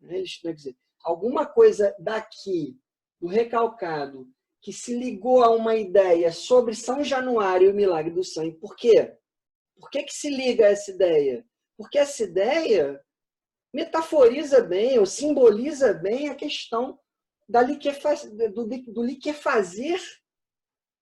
Eles, quer dizer, alguma coisa daqui, do recalcado, que se ligou a uma ideia sobre São Januário e o milagre do sangue. Por quê? Por que se liga a essa ideia? Porque essa ideia metaforiza bem, ou simboliza bem a questão do liquefazer,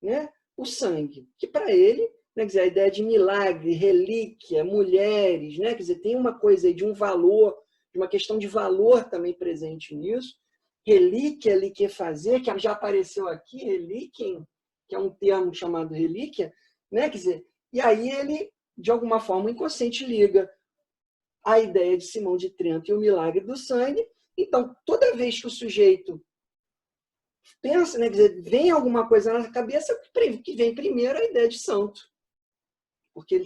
né, o sangue. Que para ele, né, quer dizer, a ideia de milagre, relíquia, mulheres, né, quer dizer, tem uma coisa aí de um valor, de uma questão de valor também presente nisso. Relíquia, liquefazer, que já apareceu aqui, relíquia, que é um termo chamado relíquia, né, quer dizer, e aí ele, de alguma forma, o inconsciente liga a ideia de Simão de Trento e o milagre do sangue. Então, toda vez que o sujeito pensa, né, quer dizer, vem alguma coisa na cabeça, que vem primeiro a ideia de santo. Porque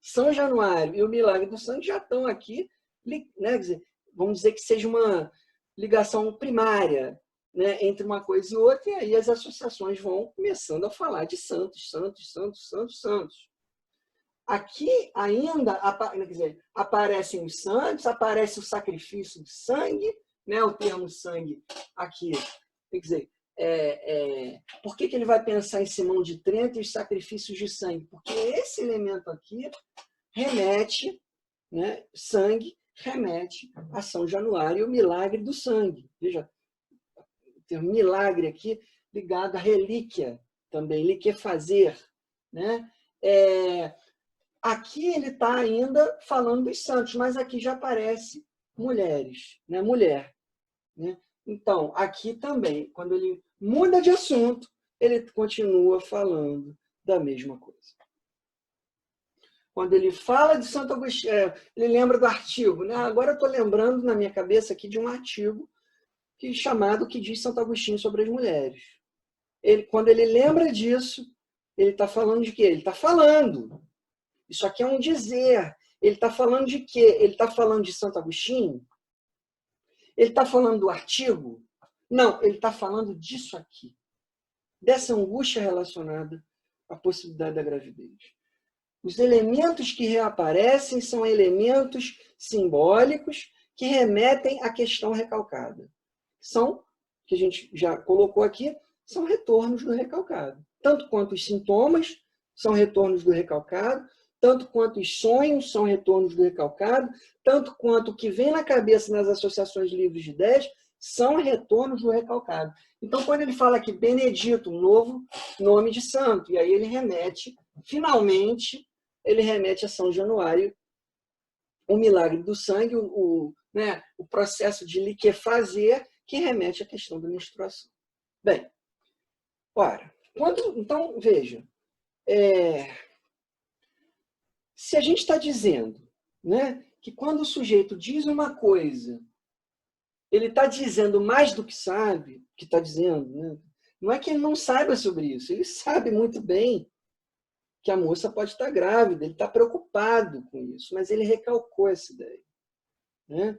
São Januário e o milagre do sangue já estão aqui, né, quer dizer, vamos dizer que seja uma ligação primária, né, entre uma coisa e outra, e aí as associações vão começando a falar de santos, santos, santos, santos, santos. Aqui ainda, quer dizer, aparecem os santos, aparece o sacrifício de sangue, né, o termo sangue aqui, quer dizer, por que ele vai pensar em Simão de Trento e os sacrifícios de sangue? Porque esse elemento aqui remete, né, sangue remete a São Januário e o milagre do sangue. Veja, tem um milagre aqui ligado à relíquia também, liquefazer, né? Aqui ele está ainda falando dos santos, mas aqui já aparece mulheres, né? Mulher, né? Então, aqui também, quando ele muda de assunto, ele continua falando da mesma coisa. Quando ele fala de Santo Agostinho, ele lembra do artigo, né? Agora eu estou lembrando na minha cabeça aqui de um artigo chamado Que Diz Santo Agostinho sobre as Mulheres. Quando ele lembra disso, ele está falando de quê? Ele está falando. Isso aqui é um dizer. Ele está falando de quê? Ele está falando de Santo Agostinho? Ele está falando do artigo? Não, ele está falando disso aqui. Dessa angústia relacionada à possibilidade da gravidez. Os elementos que reaparecem são elementos simbólicos que remetem à questão recalcada. São, que a gente já colocou aqui, são retornos do recalcado. Tanto quanto os sintomas são retornos do recalcado, tanto quanto os sonhos são retornos do recalcado, tanto quanto o que vem na cabeça nas associações livres de ideias são retornos do recalcado. Então, quando ele fala aqui Benedito, um novo nome de santo, e aí ele remete, finalmente, ele remete a São Januário, o milagre do sangue, né, o processo de liquefazer, que remete à questão da menstruação. Bem, ora, então, veja, se a gente está dizendo, né, que quando o sujeito diz uma coisa, ele está dizendo mais do que sabe, que está dizendo, né? Não é que ele não saiba sobre isso, ele sabe muito bem que a moça pode estar grávida, ele está preocupado com isso, mas ele recalcou essa ideia. Né?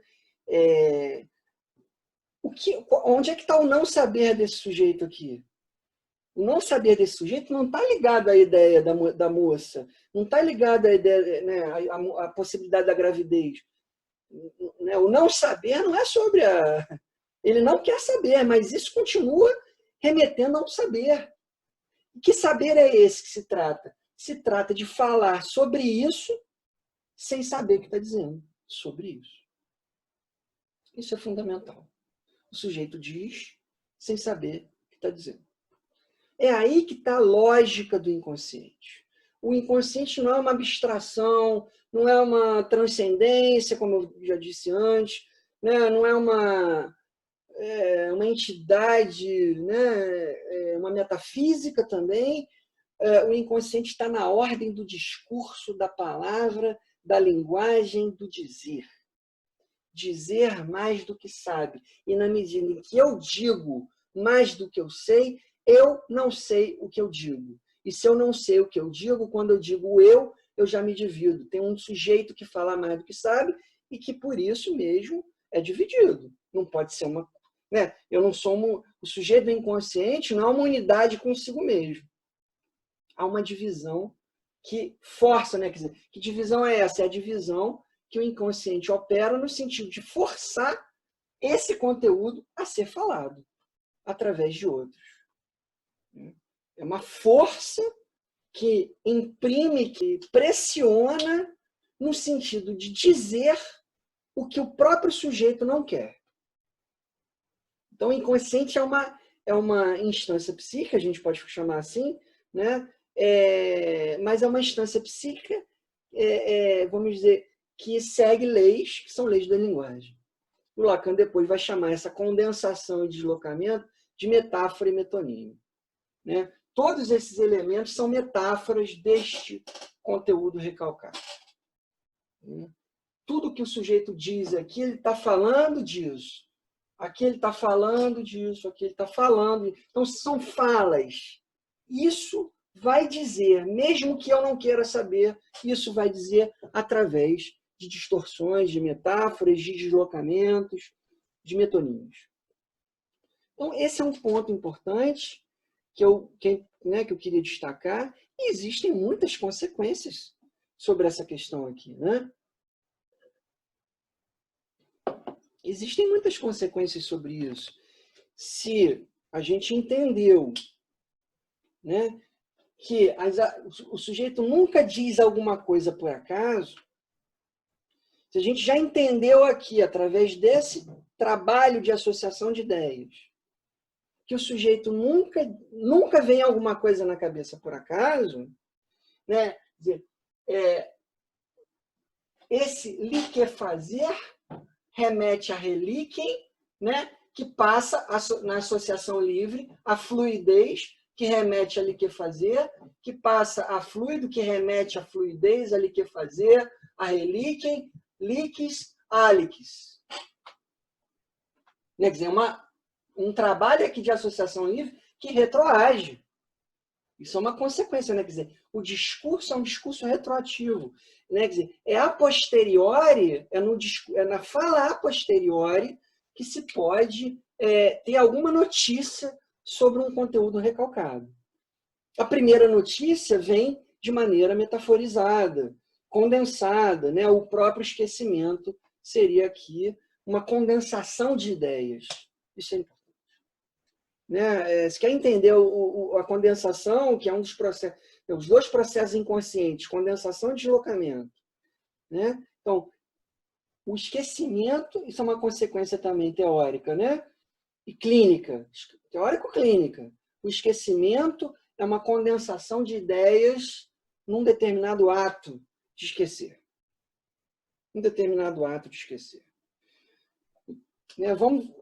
Onde é que está o não saber desse sujeito aqui? O não saber desse sujeito não está ligado à ideia da moça, não está ligado à ideia, né, à possibilidade da gravidez. O não saber não é sobre a... Ele não quer saber, mas isso continua remetendo a um saber. E que saber é esse que se trata? Se trata de falar sobre isso sem saber o que está dizendo sobre isso. Isso é fundamental. O sujeito diz sem saber o que está dizendo. É aí que está a lógica do inconsciente. O inconsciente não é uma abstração, não é uma transcendência, como eu já disse antes, né? Não é uma entidade, né? Uma metafísica também. O inconsciente está na ordem do discurso, da palavra, da linguagem, do dizer. Dizer mais do que sabe. E na medida em que eu digo mais do que eu não sei o que eu digo. E se eu não sei o que eu digo, quando eu digo eu eu já me divido. Tem um sujeito que fala mais do que sabe e que, por isso mesmo, é dividido. Não pode ser uma... Né? Eu não sou o sujeito do inconsciente não é uma unidade consigo mesmo. Há uma divisão que força, né? Quer dizer, que divisão é essa? É a divisão que o inconsciente opera no sentido de forçar esse conteúdo a ser falado através de outros. É uma força que imprime, que pressiona no sentido de dizer o que o próprio sujeito não quer. Então, o inconsciente é uma instância psíquica, a gente pode chamar assim, né? Mas é uma instância psíquica, vamos dizer, que segue leis, que são leis da linguagem. O Lacan depois vai chamar essa condensação e deslocamento de metáfora e metonímia. Né? Todos esses elementos são metáforas deste conteúdo recalcado. Tudo que o sujeito diz aqui, ele está falando disso. Aqui ele está falando disso, aqui ele está falando. Então, são falas. Isso vai dizer, mesmo que eu não queira saber, isso vai dizer através de distorções, de metáforas, de deslocamentos, de metonímias. Então, esse é um ponto importante que eu queria destacar. E existem muitas consequências sobre essa questão aqui, né? Existem muitas consequências sobre isso. Se a gente entendeu, né, que o sujeito nunca diz alguma coisa por acaso, se a gente já entendeu aqui, através desse trabalho de associação de ideias, que o sujeito nunca vem alguma coisa na cabeça por acaso, né, esse liquefazer remete a reliquem, né, que passa na associação livre a fluidez, que remete a liquefazer, que passa a fluido, que remete a fluidez, a liquefazer, a reliquem, liquis, aliquis. Quer dizer, um trabalho aqui de associação livre que retroage. Isso é uma consequência, né? Quer dizer, o discurso é um discurso retroativo. Né? Quer dizer, é a posteriori, é na fala a posteriori que se pode ter alguma notícia sobre um conteúdo recalcado. A primeira notícia vem de maneira metaforizada, condensada, né? O próprio esquecimento seria aqui uma condensação de ideias. Isso é importante. Né? Se quer entender a condensação, que é um dos processos, os dois processos inconscientes, condensação e deslocamento. Né? Então, o esquecimento, isso é uma consequência também teórica, né? E clínica, teórico-clínica. O esquecimento é uma condensação de ideias num determinado ato de esquecer. Um determinado ato de esquecer.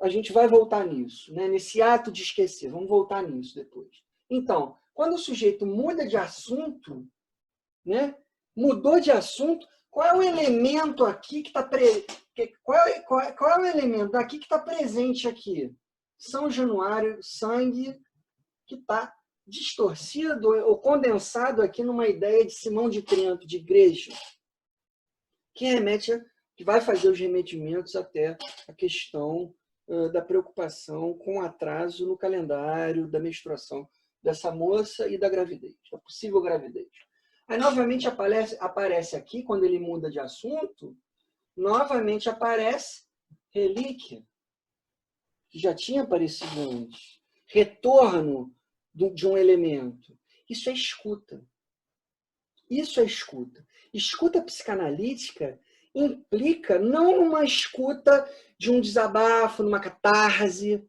A gente vai voltar nisso, né? Nesse ato de esquecer. Vamos voltar nisso depois. Então, quando o sujeito muda de assunto, né? Mudou de assunto, qual é o elemento aqui que está qual é o elemento aqui que está presente aqui? São Januário, sangue que está distorcido ou condensado aqui numa ideia de Simão de Trento, de igreja, que vai fazer os remetimentos até a questão da preocupação com o atraso no calendário da menstruação dessa moça e da gravidez, da possível gravidez. Aí, novamente, aparece aqui, quando ele muda de assunto, novamente aparece relíquia, que já tinha aparecido antes. Retorno de um elemento. Isso é escuta. Isso é escuta. Escuta psicanalítica implica não numa escuta de um desabafo, numa catarse,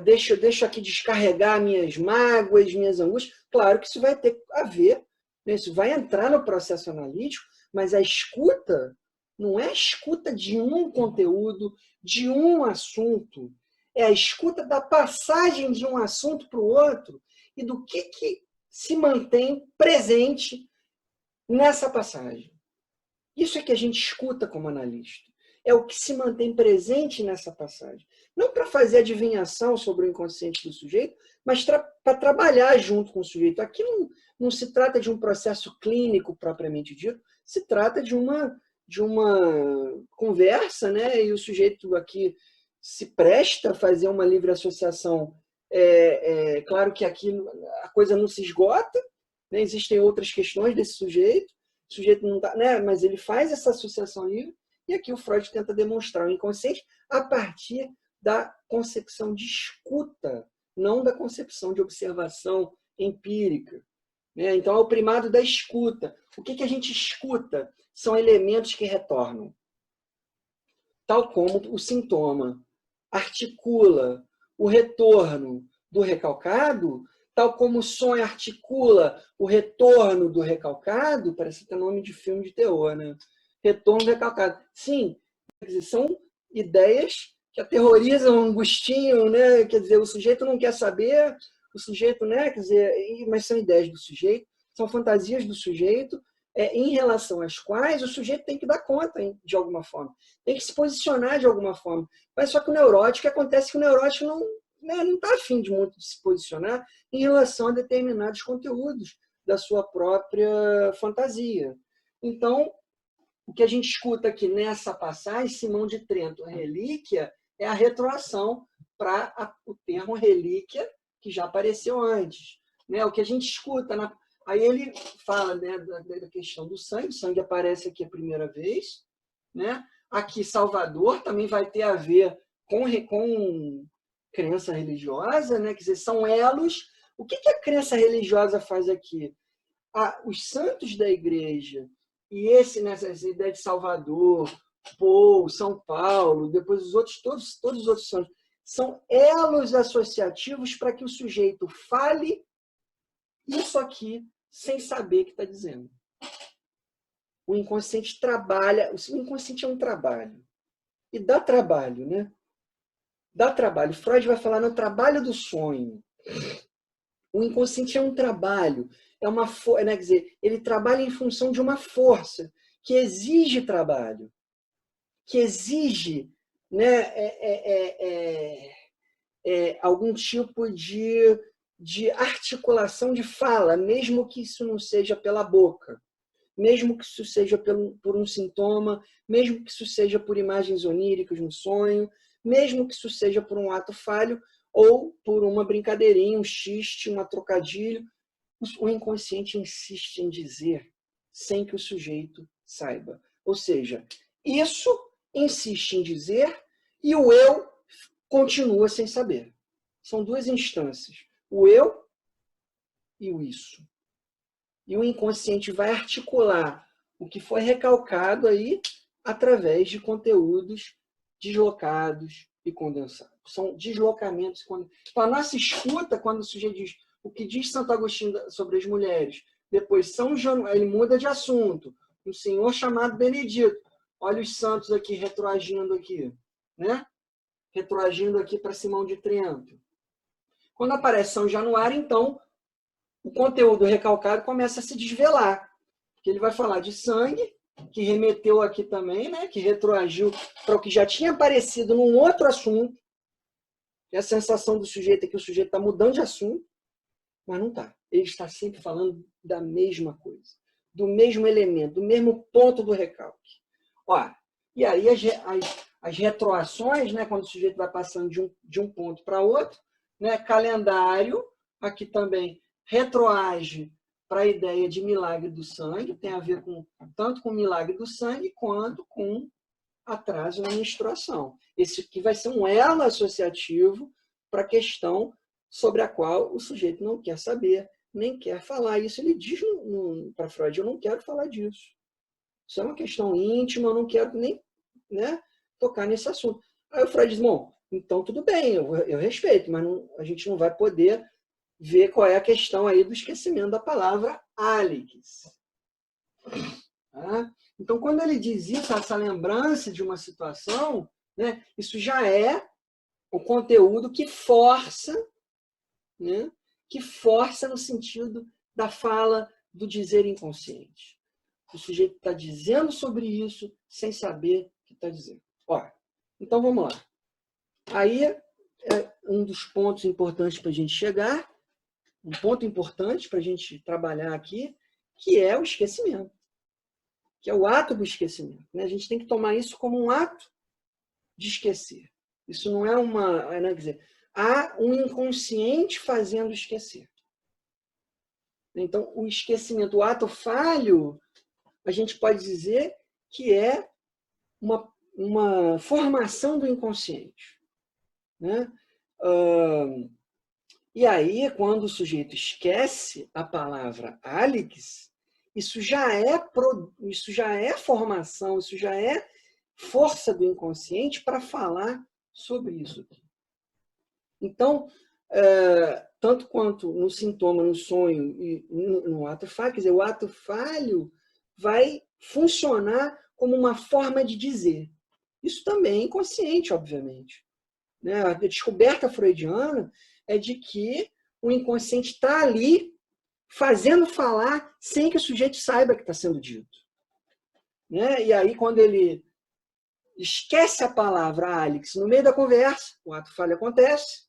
deixo aqui descarregar minhas mágoas, minhas angústias. Claro que isso vai ter a ver, né? Isso vai entrar no processo analítico, mas a escuta não é a escuta de um conteúdo, de um assunto. É a escuta da passagem de um assunto para o outro e do que se mantém presente nessa passagem. Isso é que a gente escuta como analista. É o que se mantém presente nessa passagem. Não para fazer adivinhação sobre o inconsciente do sujeito, mas para trabalhar junto com o sujeito. Aqui não se trata de um processo clínico propriamente dito, se trata de uma conversa, né? E o sujeito aqui se presta a fazer uma livre associação. Claro que aqui a coisa não se esgota, né? Existem outras questões desse sujeito, o sujeito não tá, né? Mas ele faz essa associação livre, e aqui o Freud tenta demonstrar o inconsciente a partir da concepção de escuta, não da concepção de observação empírica. Né? Então, é o primado da escuta. O que a gente escuta? São elementos que retornam. Tal como o sintoma articula o retorno do recalcado, tal como o sonho articula o retorno do recalcado, parece até nome de filme de terror, né? Retorno do recalcado. Sim, quer dizer, são ideias que aterrorizam, angustiam, né? Quer dizer, o sujeito não quer saber, o sujeito, né? Quer dizer, mas são ideias do sujeito, são fantasias do sujeito, em relação às quais o sujeito tem que dar conta de alguma forma, tem que se posicionar de alguma forma. Mas só que o neurótico, acontece que o neurótico não está afim de muito de se posicionar em relação a determinados conteúdos da sua própria fantasia. Então, o que a gente escuta aqui nessa passagem, Simão de Trento, relíquia, é a retroação para o termo relíquia, que já apareceu antes. Né? O que a gente escuta, aí ele fala, né, da questão do sangue, o sangue aparece aqui a primeira vez. Né? Aqui, Salvador também vai ter a ver com crença religiosa, né? Quer dizer, são elos. O que a crença religiosa faz aqui? Os santos da igreja, e essa ideia de Salvador, Paul, São Paulo, depois os outros, todos os outros santos, são elos associativos para que o sujeito fale isso aqui sem saber o que está dizendo. O inconsciente trabalha, o inconsciente é um trabalho. E dá trabalho, né? Dá trabalho. Freud vai falar no trabalho do sonho. O inconsciente é um trabalho, né? Quer dizer, ele trabalha em função de uma força que exige trabalho, que exige, né, algum tipo de articulação de fala, mesmo que isso não seja pela boca, mesmo que isso seja por um sintoma, mesmo que isso seja por imagens oníricas no sonho, mesmo que isso seja por um ato falho, ou por uma brincadeirinha, um xiste, uma trocadilho. O inconsciente insiste em dizer sem que o sujeito saiba. Ou seja, isso insiste em dizer e o eu continua sem saber. São duas instâncias, o eu e o isso. E o inconsciente vai articular o que foi recalcado aí através de conteúdos deslocados e condensados. São deslocamentos. Então, a nossa escuta, quando o sujeito diz o que diz Santo Agostinho sobre as mulheres, depois São Januário, ele muda de assunto. Um senhor chamado Benedito. Olha os santos aqui retroagindo aqui, né? Retroagindo aqui para Simão de Trento. Quando aparece São Januário, então, o conteúdo recalcado começa a se desvelar. Porque ele vai falar de sangue, que remeteu aqui também, né? Que retroagiu para o que já tinha aparecido num outro assunto. E a sensação do sujeito é que o sujeito está mudando de assunto, mas não está. Ele está sempre falando da mesma coisa, do mesmo elemento, do mesmo ponto do recalque. Ó, e aí as retroações, né, quando o sujeito vai passando de um ponto para outro, né, calendário, aqui também retroage para a ideia de milagre do sangue, tem a ver tanto com o milagre do sangue quanto com atraso na menstruação. Esse aqui vai ser um elo associativo para a questão sobre a qual o sujeito não quer saber, nem quer falar. Isso ele diz para Freud, eu não quero falar disso. Isso é uma questão íntima, eu não quero nem, né, tocar nesse assunto. Aí o Freud diz, bom, então tudo bem, eu respeito, mas a gente não vai poder ver qual é a questão aí do esquecimento da palavra Alex. Tá? Então, quando ele diz isso, essa lembrança de uma situação, né, isso já é o conteúdo que força, né, que força no sentido da fala do dizer inconsciente. O sujeito está dizendo sobre isso sem saber o que está dizendo. Ó, então, vamos lá. Aí, é um dos pontos importantes para a gente chegar, um ponto importante para a gente trabalhar aqui, que é o esquecimento, que é o ato do esquecimento. A gente tem que tomar isso como um ato de esquecer. Isso não é uma... Quer dizer, há um inconsciente fazendo esquecer. Então, o esquecimento, o ato falho, a gente pode dizer que é uma formação do inconsciente. Né? E aí, quando o sujeito esquece a palavra Alex, isso já é formação, isso já é força do inconsciente para falar sobre isso aqui. Então, tanto quanto no sintoma, no sonho e no ato falho, quer dizer, o ato falho vai funcionar como uma forma de dizer. Isso também é inconsciente, obviamente. A descoberta freudiana é de que o inconsciente está ali fazendo falar sem que o sujeito saiba que está sendo dito. E aí, quando ele esquece a palavra Alex no meio da conversa, o ato falho acontece.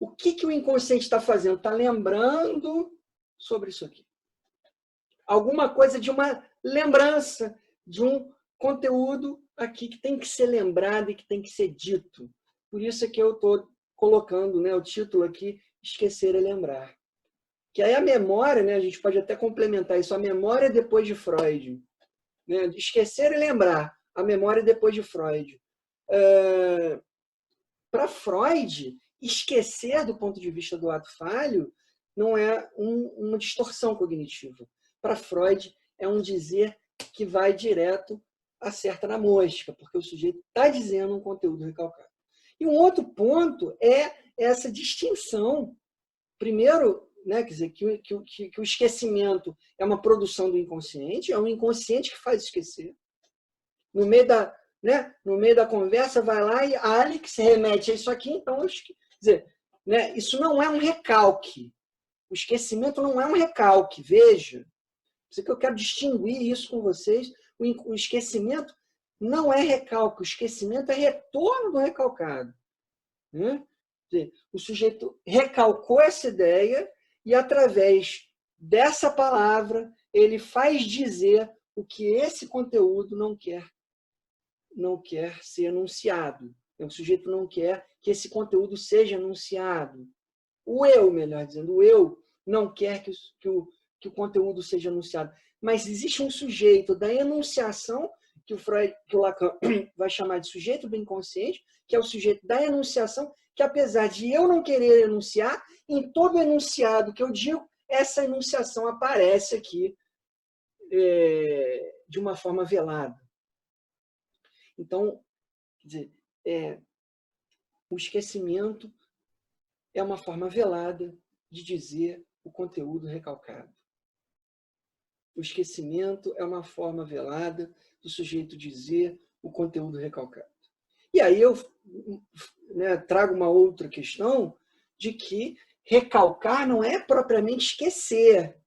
O que o inconsciente está fazendo? Está lembrando sobre isso aqui. Alguma coisa de uma lembrança, de um conteúdo aqui que tem que ser lembrado e que tem que ser dito. Por isso é que eu estou colocando, o título aqui, Esquecer é Lembrar. Que aí a memória, a gente pode até complementar isso, a memória depois de Freud. Esquecer e lembrar, a memória depois de Freud. Para Freud, esquecer do ponto de vista do ato falho não é uma distorção cognitiva. Para Freud, é um dizer que vai direto, acerta na mosca, porque o sujeito está dizendo um conteúdo recalcado. E um outro ponto é essa distinção. Primeiro, quer dizer, que o esquecimento é uma produção do inconsciente, é o inconsciente que faz esquecer. No meio da conversa, vai lá e a Alex remete a isso aqui, então, quer dizer, isso não é um recalque. O esquecimento não é um recalque, veja. Por isso que eu quero distinguir isso com vocês. O esquecimento não é recalque, o esquecimento é retorno do recalcado. O sujeito recalcou essa ideia e, através dessa palavra, ele faz dizer o que esse conteúdo não quer ser anunciado. O sujeito não quer que esse conteúdo seja anunciado. O eu, melhor dizendo, o eu não quer que o conteúdo seja anunciado. Mas existe um sujeito da enunciação, que o Lacan vai chamar de sujeito do inconsciente, que é o sujeito da enunciação, que apesar de eu não querer enunciar, em todo enunciado que eu digo, essa enunciação aparece aqui de uma forma velada. Então, quer dizer, o esquecimento é uma forma velada de dizer o conteúdo recalcado. O esquecimento é uma forma velada do sujeito dizer o conteúdo recalcado. E aí eu trago uma outra questão de que recalcar não é propriamente esquecer.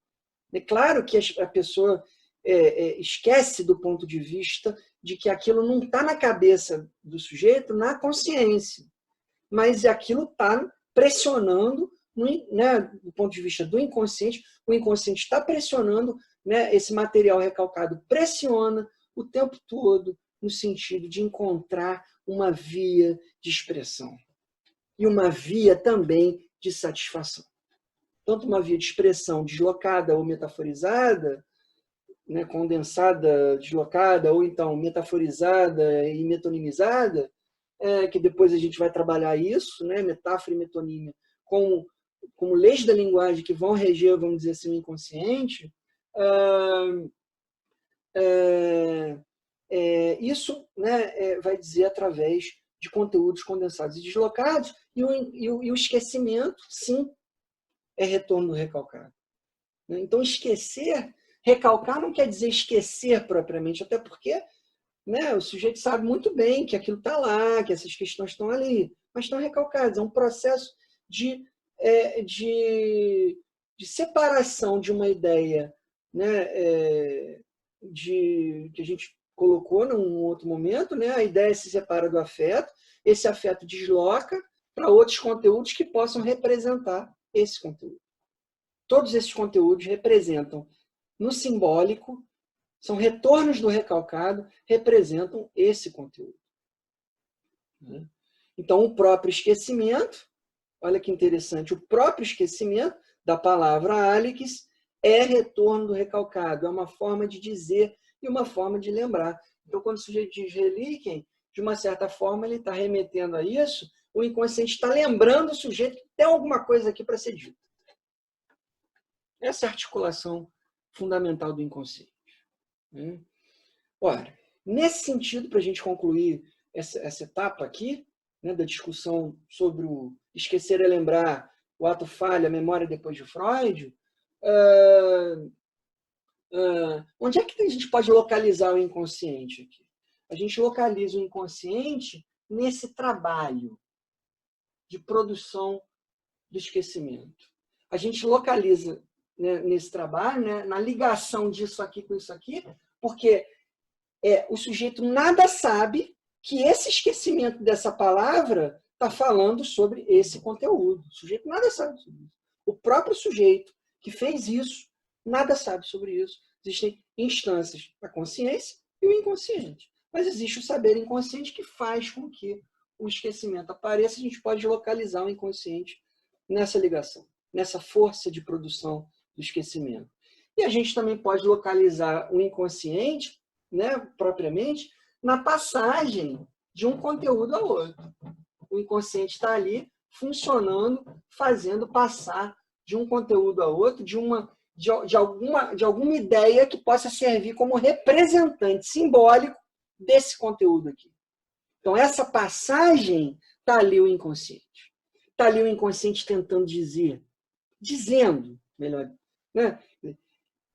É claro que a pessoa esquece do ponto de vista de que aquilo não está na cabeça do sujeito, na consciência. Mas aquilo está pressionando, do ponto de vista do inconsciente, o inconsciente está pressionando, esse material recalcado pressiona o tempo todo no sentido de encontrar uma via de expressão e uma via também de satisfação. Tanto uma via de expressão deslocada ou metaforizada, condensada, deslocada, ou então metaforizada e metonimizada, que depois a gente vai trabalhar isso, metáfora e metonímia, como leis da linguagem que vão reger, vamos dizer assim, o inconsciente. Isso vai dizer através de conteúdos condensados e deslocados, e o esquecimento, sim, é retorno do recalcado. Então, recalcar não quer dizer esquecer propriamente, até porque o sujeito sabe muito bem que aquilo está lá, que essas questões estão ali, mas estão recalcadas. É um processo de separação de uma ideia que a gente colocou num outro momento, né? A ideia se separa do afeto, esse afeto desloca para outros conteúdos que possam representar esse conteúdo. Todos esses conteúdos representam, no simbólico, são retornos do recalcado, representam esse conteúdo. Então, o próprio esquecimento, olha que interessante, o próprio esquecimento da palavra Alex é retorno do recalcado, é uma forma de dizer e uma forma de lembrar. Então, quando o sujeito diz relíquiem, de uma certa forma, ele está remetendo a isso, o inconsciente está lembrando o sujeito que tem alguma coisa aqui para ser dita. Essa é a articulação fundamental do inconsciente. Ora, nesse sentido, para a gente concluir essa etapa aqui, né, da discussão sobre o esquecer é lembrar, o ato falho, a memória depois de Freud, onde é que a gente pode localizar o inconsciente aqui? A gente localiza o inconsciente nesse trabalho de produção do esquecimento. A gente localiza, né, nesse trabalho, né, na ligação disso aqui com isso aqui, porque o sujeito nada sabe que esse esquecimento dessa palavra está falando sobre esse conteúdo. O sujeito nada sabe sobre isso. O próprio sujeito que fez isso nada sabe sobre isso. Existem instâncias da consciência e o inconsciente. Mas existe o saber inconsciente que faz com que o esquecimento apareça. A gente pode localizar o inconsciente nessa ligação, nessa força de produção do esquecimento. E a gente também pode localizar o inconsciente, né, propriamente, na passagem de um conteúdo ao outro. O inconsciente está ali funcionando, fazendo passar de um conteúdo a outro, de alguma ideia que possa servir como representante simbólico desse conteúdo aqui. Então, essa passagem está ali o inconsciente. Está ali o inconsciente tentando dizendo, melhor, né?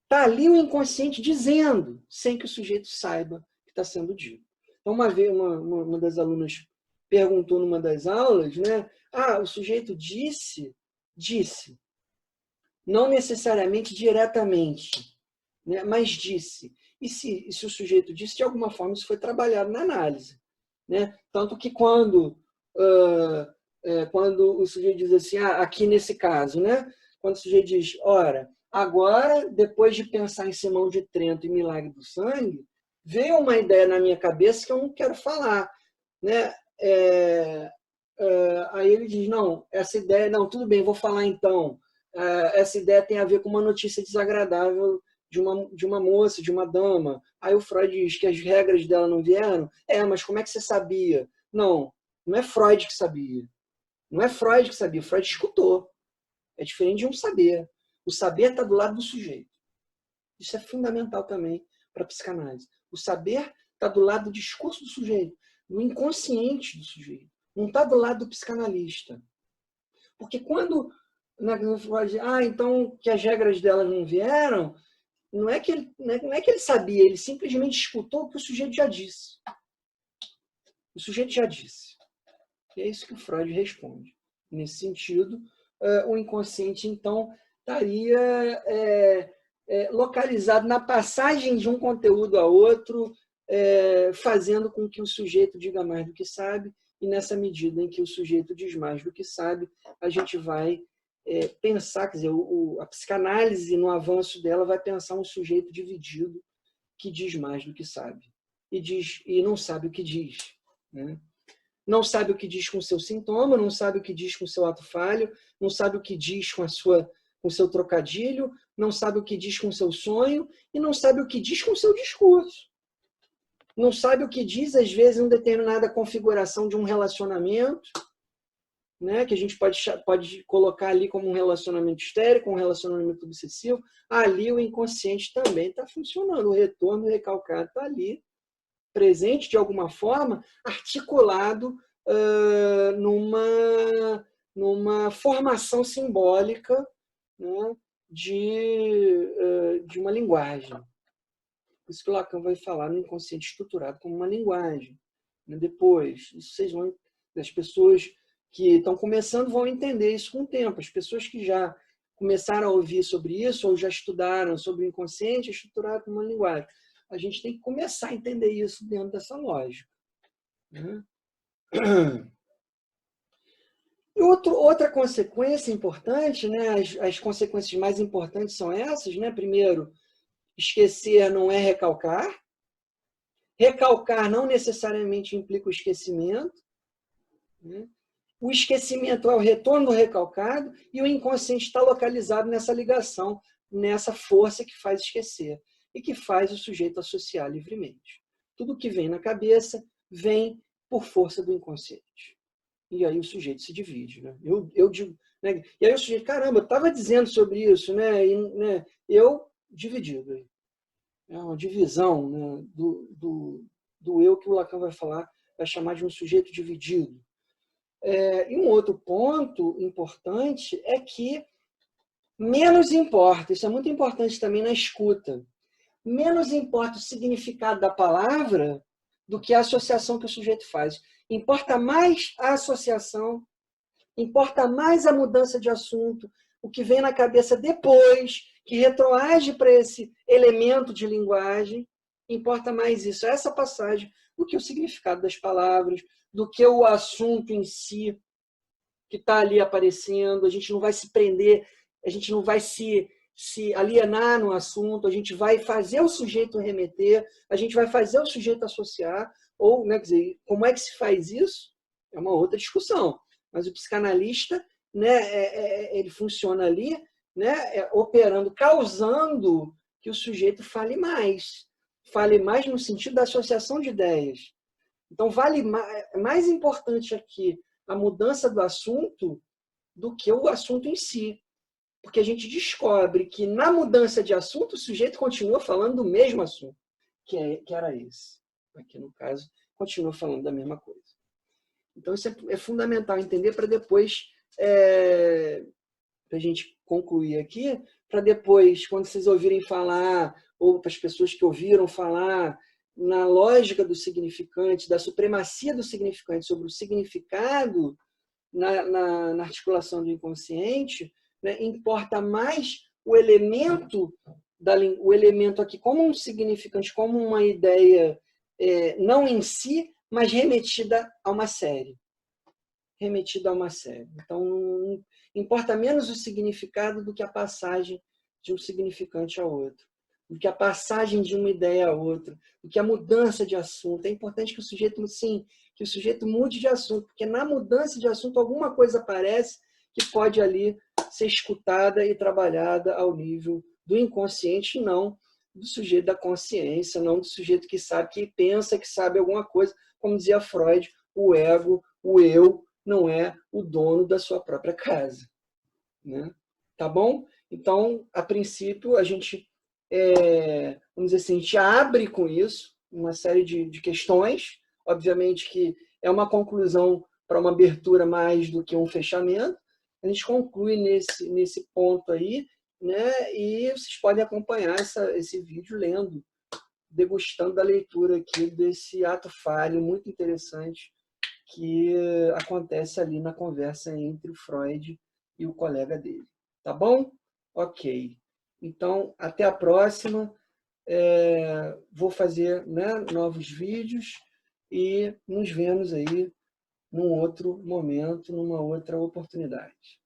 Está ali o inconsciente dizendo, sem que o sujeito saiba que está sendo dito. Então, uma vez, uma das alunas perguntou numa das aulas, né? O sujeito disse, não necessariamente diretamente, né? Mas disse. E se o sujeito disse, de alguma forma isso foi trabalhado na análise, né? Tanto que quando o sujeito diz assim, aqui nesse caso, né? Quando o sujeito diz, ora, agora, depois de pensar em Simão de Trento e Milagre do Sangue, veio uma ideia na minha cabeça que eu não quero falar, né? Aí ele diz, não, essa ideia, não, tudo bem, vou falar então. Essa ideia tem a ver com uma notícia desagradável de uma moça, de uma dama. Aí o Freud diz que as regras dela não vieram. Mas como é que você sabia? Não é Freud que sabia. Não é Freud que sabia, Freud escutou. É diferente de um saber. O saber está do lado do sujeito. Isso é fundamental também para a psicanálise. O saber está do lado do discurso do sujeito, do inconsciente do sujeito. Não está do lado do psicanalista. Porque quando então que as regras dela não vieram, não é que ele sabia, ele simplesmente escutou o que o sujeito já disse. O sujeito já disse. E é isso que o Freud responde. Nesse sentido, o inconsciente, então, estaria localizado na passagem de um conteúdo a outro, fazendo com que o sujeito diga mais do que sabe, e nessa medida em que o sujeito diz mais do que sabe, a gente vai pensar, quer dizer, a psicanálise, no avanço dela, vai pensar um sujeito dividido que diz mais do que sabe, e não sabe o que diz, né? Não sabe o que diz com o seu sintoma, não sabe o que diz com o seu ato falho, não sabe o que diz com o seu trocadilho, não sabe o que diz com o seu sonho e não sabe o que diz com o seu discurso. Não sabe o que diz, às vezes, em uma determinada configuração de um relacionamento, né, que a gente pode colocar ali como um relacionamento histérico, um relacionamento obsessivo. Ali o inconsciente também está funcionando, o retorno recalcado está ali, presente de alguma forma, articulado numa formação simbólica, né, de uma linguagem. Por isso que o Lacan vai falar no inconsciente estruturado como uma linguagem. Depois, as pessoas que estão começando vão entender isso com o tempo. As pessoas que já começaram a ouvir sobre isso ou já estudaram sobre o inconsciente é estruturado como uma linguagem. a gente tem que começar a entender isso dentro dessa lógica, né? E outra consequência importante, né? As consequências mais importantes são essas, né? Primeiro, esquecer não é recalcar. Recalcar não necessariamente implica o esquecimento, né? O esquecimento é o retorno do recalcado e o inconsciente está localizado nessa ligação, nessa força que faz esquecer e que faz o sujeito associar livremente. Tudo que vem na cabeça vem por força do inconsciente. E aí o sujeito se divide, né? Eu digo, né? E aí o sujeito, caramba, eu estava dizendo sobre isso, né? E, né? Eu dividido. É uma divisão, né? do eu que o Lacan vai falar, vai chamar de um sujeito dividido. E um outro ponto importante é que menos importa, isso é muito importante também na escuta, menos importa o significado da palavra do que a associação que o sujeito faz. Importa mais a associação, importa mais a mudança de assunto, o que vem na cabeça depois, que retroage para esse elemento de linguagem, importa mais isso, essa passagem, do que o significado das palavras, do que o assunto em si que está ali aparecendo. A gente não vai se prender, a gente não vai se alienar no assunto, a gente vai fazer o sujeito remeter, a gente vai fazer o sujeito associar, ou, né, quer dizer, como é que se faz isso? É uma outra discussão. Mas o psicanalista, né, ele funciona ali, né, operando, causando que o sujeito fale mais no sentido da associação de ideias. Então, mais importante aqui a mudança do assunto do que o assunto em si. Porque a gente descobre que na mudança de assunto o sujeito continua falando do mesmo assunto, que era esse. Aqui, no caso, continua falando da mesma coisa. Então, isso é fundamental entender para depois, para a gente concluir aqui, para depois, quando vocês ouvirem falar, ou para as pessoas que ouviram falar, na lógica do significante, da supremacia do significante sobre o significado na articulação do inconsciente, né, importa mais o elemento aqui como um significante, como uma ideia não em si, mas remetida a uma série. Então, importa menos o significado do que a passagem de um significante a outro, do que a passagem de uma ideia a outra, do que a mudança de assunto. É importante que o sujeito, sim, que o sujeito mude de assunto, porque na mudança de assunto alguma coisa aparece que pode ali ser escutada e trabalhada ao nível do inconsciente, não do sujeito da consciência, não do sujeito que sabe, que pensa que sabe alguma coisa. Como dizia Freud, o ego, o eu, não é o dono da sua própria casa, né? Tá bom? Então, a princípio, a gente, vamos dizer assim, a gente abre com isso uma série de questões. Obviamente que é uma conclusão para uma abertura mais do que um fechamento. A gente conclui nesse ponto aí, né? E vocês podem acompanhar esse vídeo lendo, degustando da leitura aqui desse ato falho muito interessante que acontece ali na conversa entre o Freud e o colega dele. Tá bom? Ok. Então, até a próxima. Vou fazer, né, novos vídeos e nos vemos aí num outro momento, numa outra oportunidade.